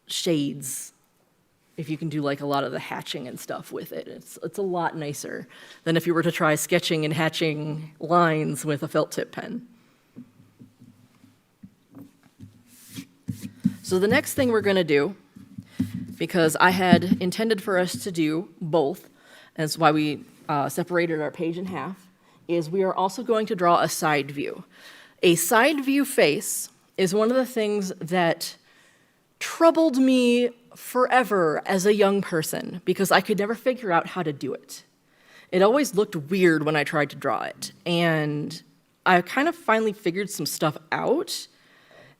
shades if you can do like a lot of the hatching and stuff with it. It's a lot nicer than if you were to try sketching and hatching lines with a felt tip pen. So the next thing we're going to do, because I had intended for us to do both, and that's why we separated our page in half, is we are also going to draw a side view. A side view face is one of the things that troubled me forever as a young person because I could never figure out how to do it. It always looked weird when I tried to draw it, and I kind of finally figured some stuff out,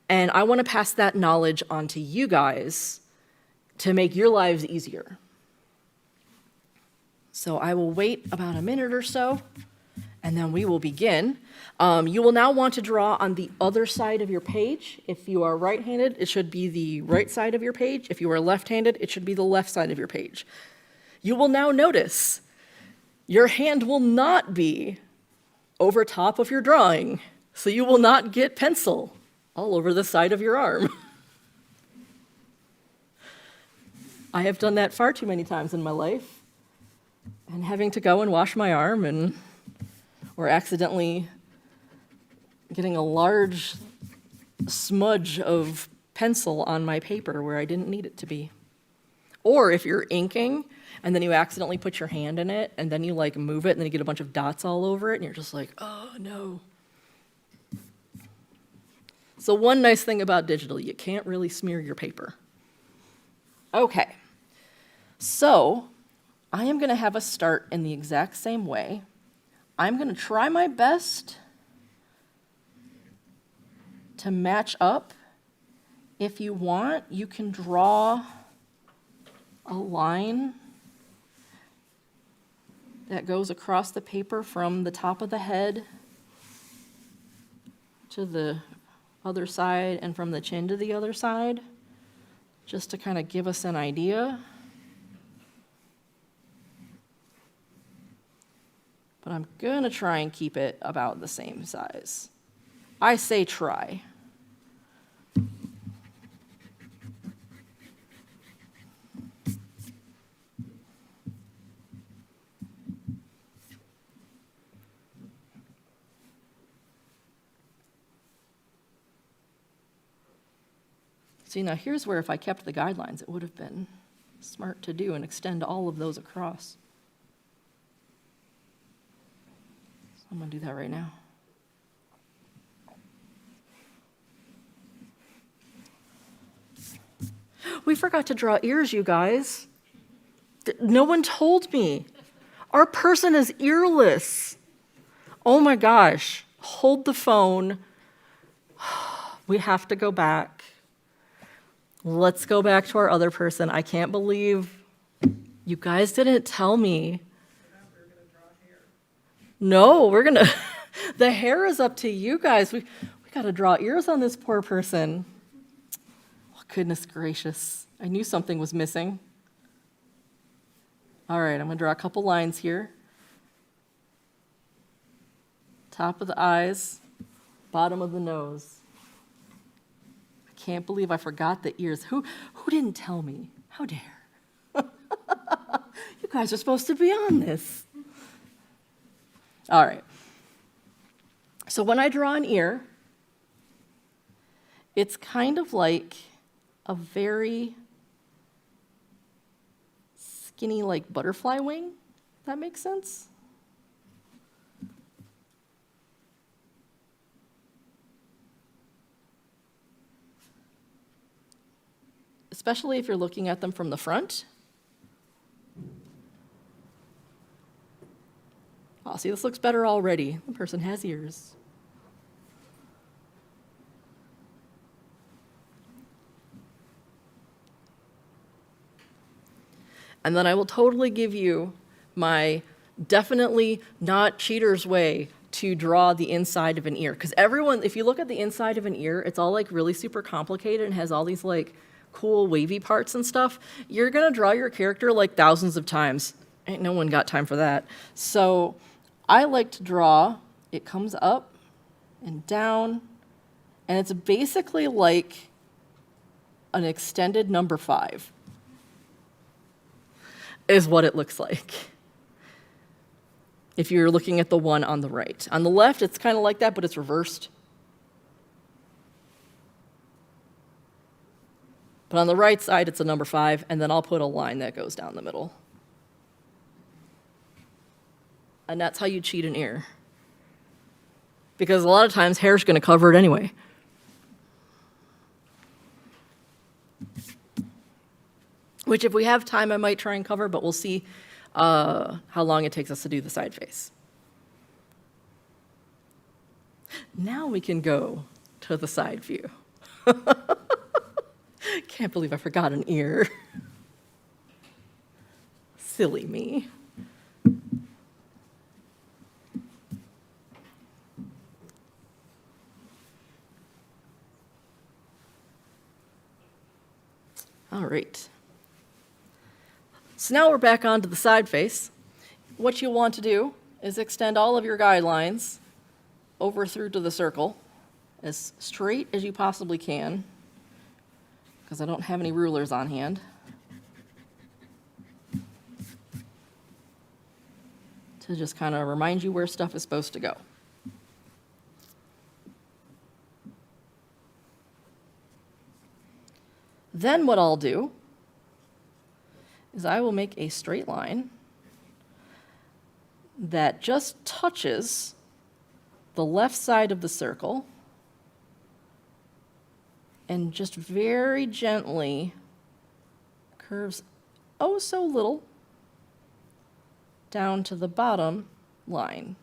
and I want to pass that knowledge on to you guys to make your lives easier. So I will wait about a minute or so, and then we will begin. You will now want to draw on the other side of your page. If you are right-handed, it should be the right side of your page. If you are left-handed, it should be the left side of your page. You will now notice your hand will not be over top of your drawing, so you will not get pencil all over the side of your arm. I have done that far too many times in my life, and having to go and wash my arm or accidentally getting a large smudge of pencil on my paper where I didn't need it to be. Or if you're inking and then you accidentally put your hand in it and then you like move it and then you get a bunch of dots all over it and you're just like, oh no. So one nice thing about digital, you can't really smear your paper. Okay, so I am gonna have us start in the exact same way. I'm gonna try my best to match up. If you want, you can draw a line that goes across the paper from the top of the head to the other side and from the chin to the other side, just to kind of give us an idea. But I'm gonna try and keep it about the same size. I say try. See, now here's where if I kept the guidelines, it would have been smart to do and extend all of those across. So I'm gonna do that right now. We forgot to draw ears, you guys. No one told me. Our person is earless. Oh my gosh. Hold the phone. We have to go back. Let's go back to our other person. I can't believe you guys didn't tell me. No, we're gonna, the hair is up to you guys. We gotta draw ears on this poor person. Oh, goodness gracious. I knew something was missing. All right, I'm gonna draw a couple lines here. Top of the eyes, bottom of the nose. I can't believe I forgot the ears. Who didn't tell me? How dare? You guys are supposed to be on this. All right. So when I draw an ear, it's kind of like a very skinny, like butterfly wing. That makes sense? Especially if you're looking at them from the front. Oh, see, this looks better already. The person has ears. And then I will totally give you my definitely not cheater's way to draw the inside of an ear. Because everyone, if you look at the inside of an ear, it's all like really super complicated and has all these like cool wavy parts and stuff. You're gonna draw your character like thousands of times. Ain't no one got time for that. So I like to draw, it comes up and down, and it's basically like an extended number 5 is what it looks like. If you're looking at the one on the right. On the left, it's kind of like that, but it's reversed. But on the right side, it's a number 5, and then I'll put a line that goes down the middle. And that's how you cheat an ear. because a lot of times hair's going to cover it anyway. Which if we have time, I might try and cover, but we'll see how long it takes us to do the side face. Now we can go to the side view. Can't believe I forgot an ear. Silly me. All right. So now we're back onto the side face. What you want to do is extend all of your guidelines over through to the circle as straight as you possibly can, because I don't have any rulers on hand. To just kind of remind you where stuff is supposed to go. Then what I'll do is I will make a straight line that just touches the left side of the circle and just very gently curves oh so little down to the bottom line.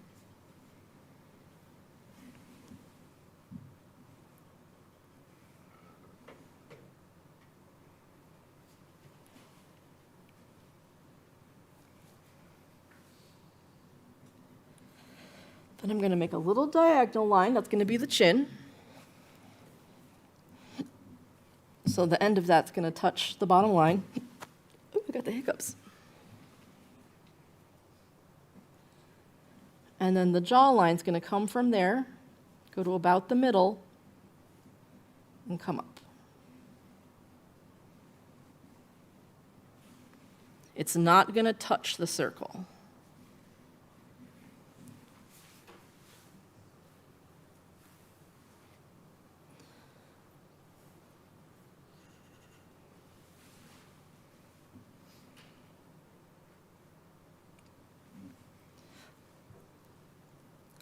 Then I'm going to make a little diagonal line. That's going to be the chin. So the end of that's going to touch the bottom line. Ooh, I got the hiccups. And then the jawline's going to come from there, go to about the middle, and come up. It's not going to touch the circle.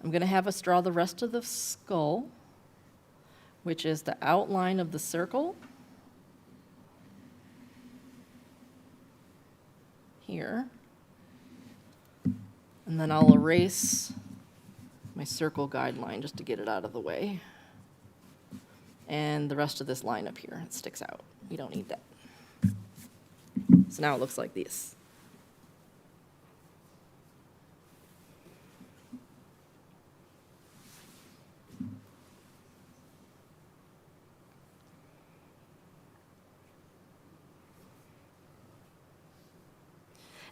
I'm going to have us draw the rest of the skull, which is the outline of the circle here. And then I'll erase my circle guideline just to get it out of the way. And the rest of this line up here, it sticks out. We don't need that. So now it looks like this.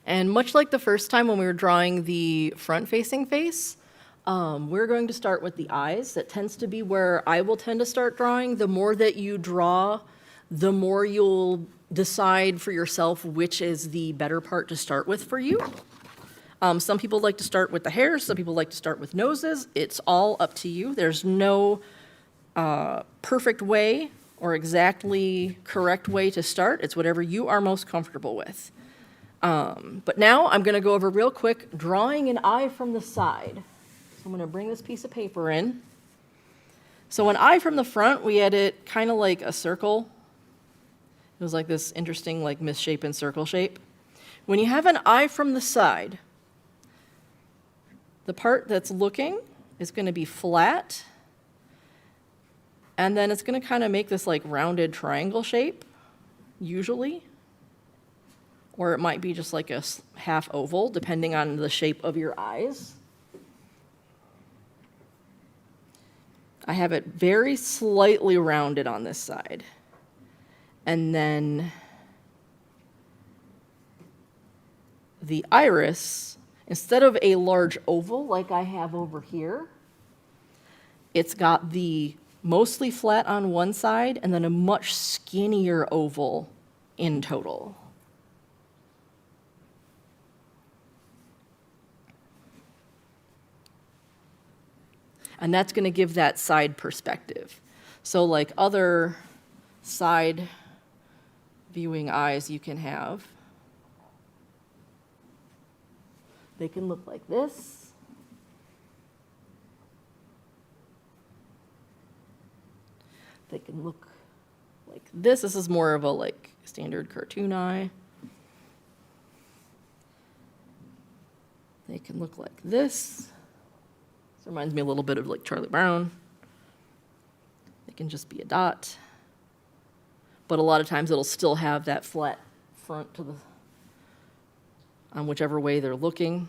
And much like the first time when we were drawing the front-facing face, we're going to start with the eyes. That tends to be where I will tend to start drawing. The more that you draw, the more you'll decide for yourself which is the better part to start with for you. Some people like to start with the hairs, some people like to start with noses. It's all up to you. There's no perfect way or exactly correct way to start. It's whatever you are most comfortable with. But now I'm going to go over real quick drawing an eye from the side. So I'm going to bring this piece of paper in. So an eye from the front, we had it kind of like a circle. It was like this interesting like misshapen circle shape. When you have an eye from the side, the part that's looking is going to be flat. And then it's going to kind of make this like rounded triangle shape, usually. Or it might be just like a half oval, depending on the shape of your eyes. I have it very slightly rounded on this side. And then the iris, instead of a large oval like I have over here, it's got the mostly flat on one side and then a much skinnier oval in total. And that's going to give that side perspective. So like other side viewing eyes you can have, they can look like this. They can look like this. This is more of a like standard cartoon eye. They can look like this. This reminds me a little bit of like Charlie Brown. They can just be a dot. But a lot of times it'll still have that flat front to the, on whichever way they're looking.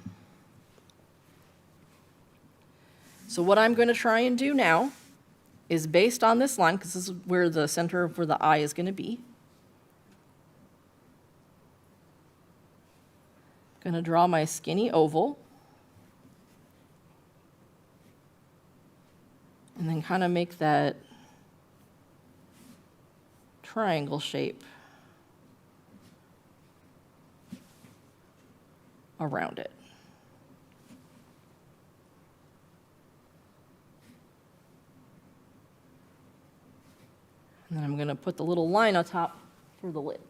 So what I'm going to try and do now is based on this line, because this is where the center of where the eye is going to be. I'm going to draw my skinny oval. And then kind of make that triangle shape around it. And then I'm going to put the little line on top for the lid.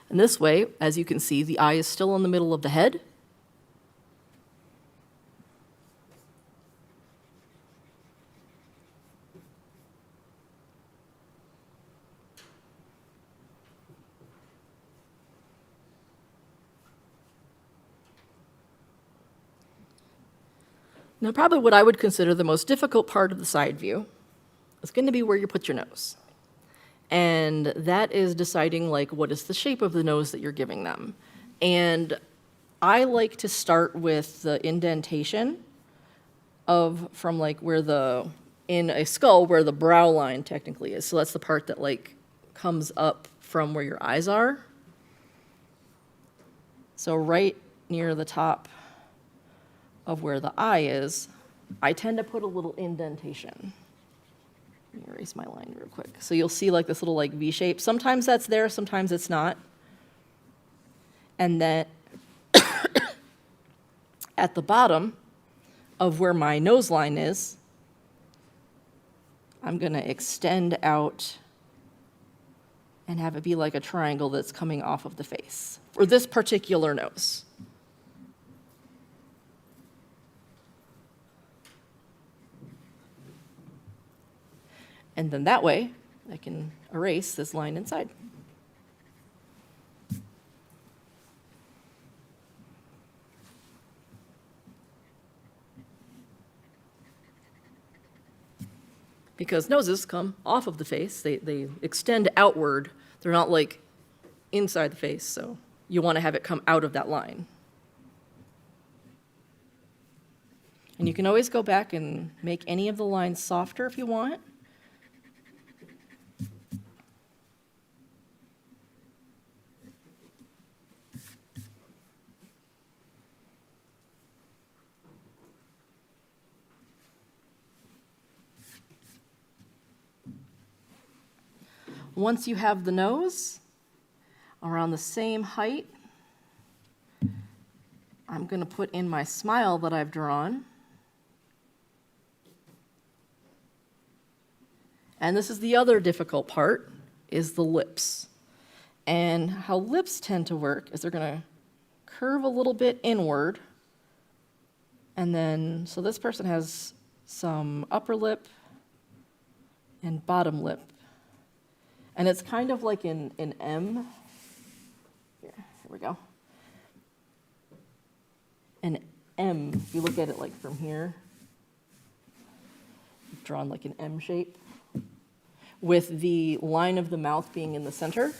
And this way, as you can see, the eye is still in the middle of the head. Now, probably what I would consider the most difficult part of the side view is going to be where you put your nose. And that is deciding, like, what is the shape of the nose that you're giving them. And I like to start with the indentation from like where in a skull, where the brow line technically is. So that's the part that like comes up from where your eyes are. So right near the top of where the eye is, I tend to put a little indentation. Let me erase my line real quick. So you'll see like this little like V shape. Sometimes that's there, sometimes it's not. And then at the bottom of where my nose line is, I'm going to extend out and have it be like a triangle that's coming off of the face for this particular nose. And then that way, I can erase this line inside. Because noses come off of the face. They extend outward. They're not like inside the face, so you want to have it come out of that line. And you can always go back and make any of the lines softer if you want. Once you have the nose around the same height, I'm going to put in my smile that I've drawn. And this is the other difficult part, is the lips. And how lips tend to work is they're going to curve a little bit inward. And then, so this person has some upper lip and bottom lip. And it's kind of like an M. Here we go. An M, if you look at it like from here, drawn like an M shape, with the line of the mouth being in the center.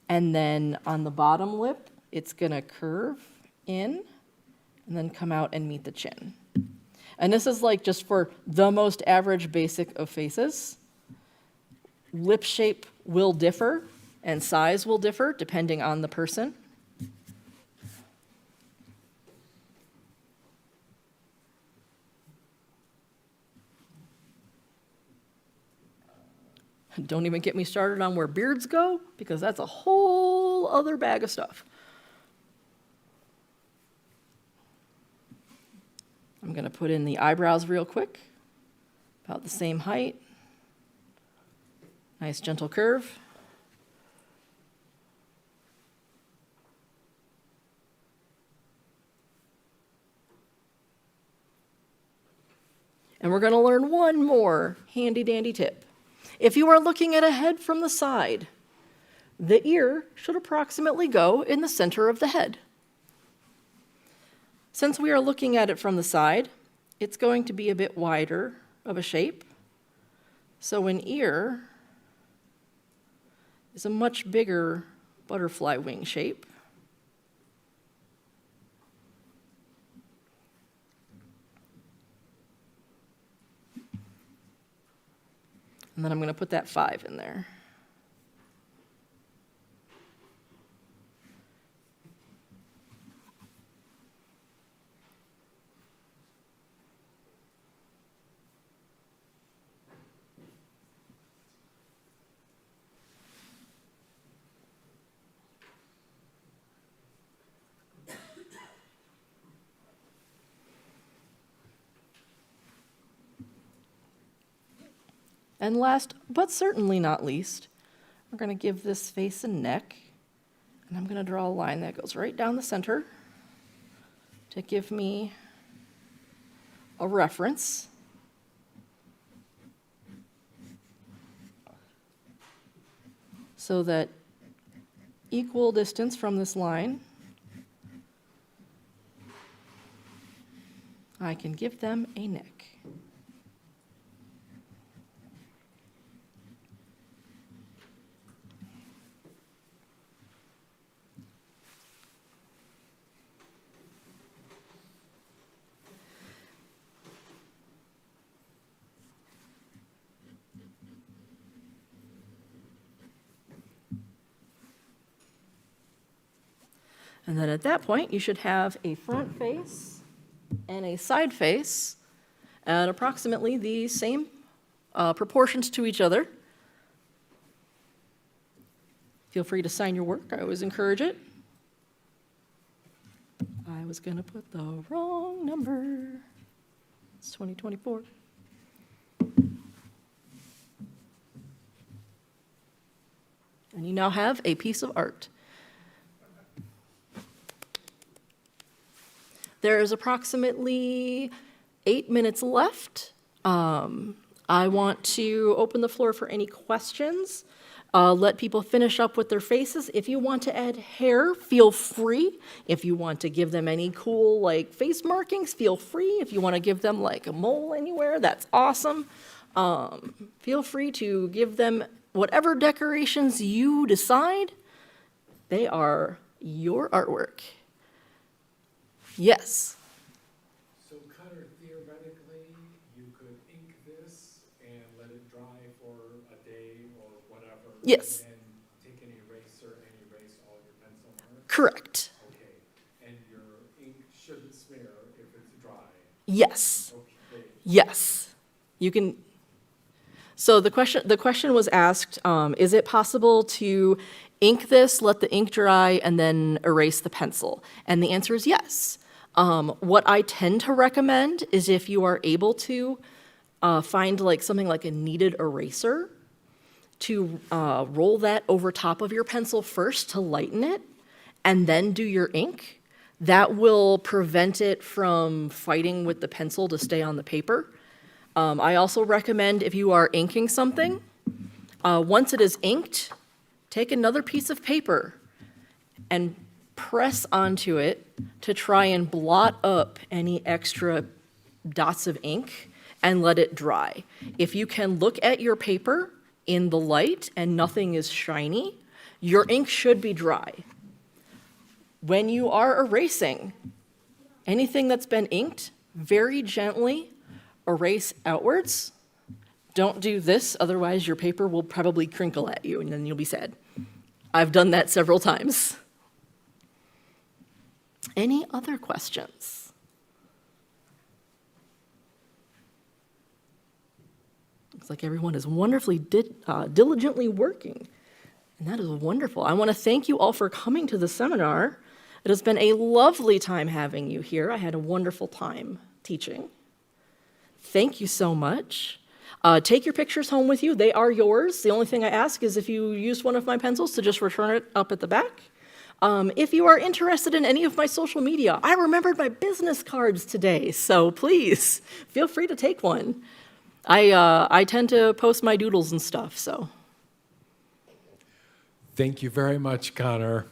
And then on the bottom lip, it's gonna curve in and then come out and meet the chin. And this is like just for the most average basic of faces. Lip shape will differ and size will differ depending on the person. Don't even get me started on where beards go, because that's a whole other bag of stuff. I'm going to put in the eyebrows real quick. About the same height. Nice gentle curve. And we're going to learn one more handy dandy tip. If you are looking at a head from the side, the ear should approximately go in the center of the head. Since we are looking at it from the side, it's going to be a bit wider of a shape. So an ear is a much bigger butterfly wing shape. And then I'm going to put that 5 in there. And last, but certainly not least, we're going to give this face and neck, and I'm going to draw a line that goes right down the center to give me a reference. So that equal distance from this line, I can give them a neck. And then at that point, you should have a front face and a side face at approximately the same proportions to each other. Feel free to sign your work. I always encourage it. I was going to put the wrong number. It's 2024. And you now have a piece of art. There is approximately 8 minutes left. I want to open the floor for any questions. Let people finish up with their faces. If you want to add hair, feel free. If you want to give them any cool like face markings, feel free. If you want to give them like a mole anywhere, that's awesome. Feel free to give them whatever decorations you decide. They are your artwork. Yes. So Connor, theoretically, you could ink this and let it dry for a day or whatever. Yes. And then take an eraser and erase all your pencil marks? Correct. Okay. And your ink shouldn't smear if it's dry? Yes. Okay. Yes. You can. So the question was asked, is it possible to ink this, let the ink dry, and then erase the pencil? And the answer is yes. What I tend to recommend is if you are able to find like something like a kneaded eraser to roll that over top of your pencil first to lighten it, and then do your ink. That will prevent it from fighting with the pencil to stay on the paper. I also recommend if you are inking something, once it is inked, take another piece of paper and press onto it to try and blot up any extra dots of ink and let it dry. If you can look at your paper in the light and nothing is shiny, your ink should be dry. When you are erasing anything that's been inked, very gently erase outwards. Don't do this, otherwise your paper will probably crinkle at you and then you'll be sad. I've done that several times. Any other questions? Looks like everyone is wonderfully diligently working, and that is wonderful. I want to thank you all for coming to the seminar. It has been a lovely time having you here. I had a wonderful time teaching. Thank you so much. Take your pictures home with you. They are yours. The only thing I ask is if you use one of my pencils to just return it up at the back. If you are interested in any of my social media, I remembered my business cards today, so please feel free to take one. I tend to post my doodles and stuff, so. Thank you very much, Connor.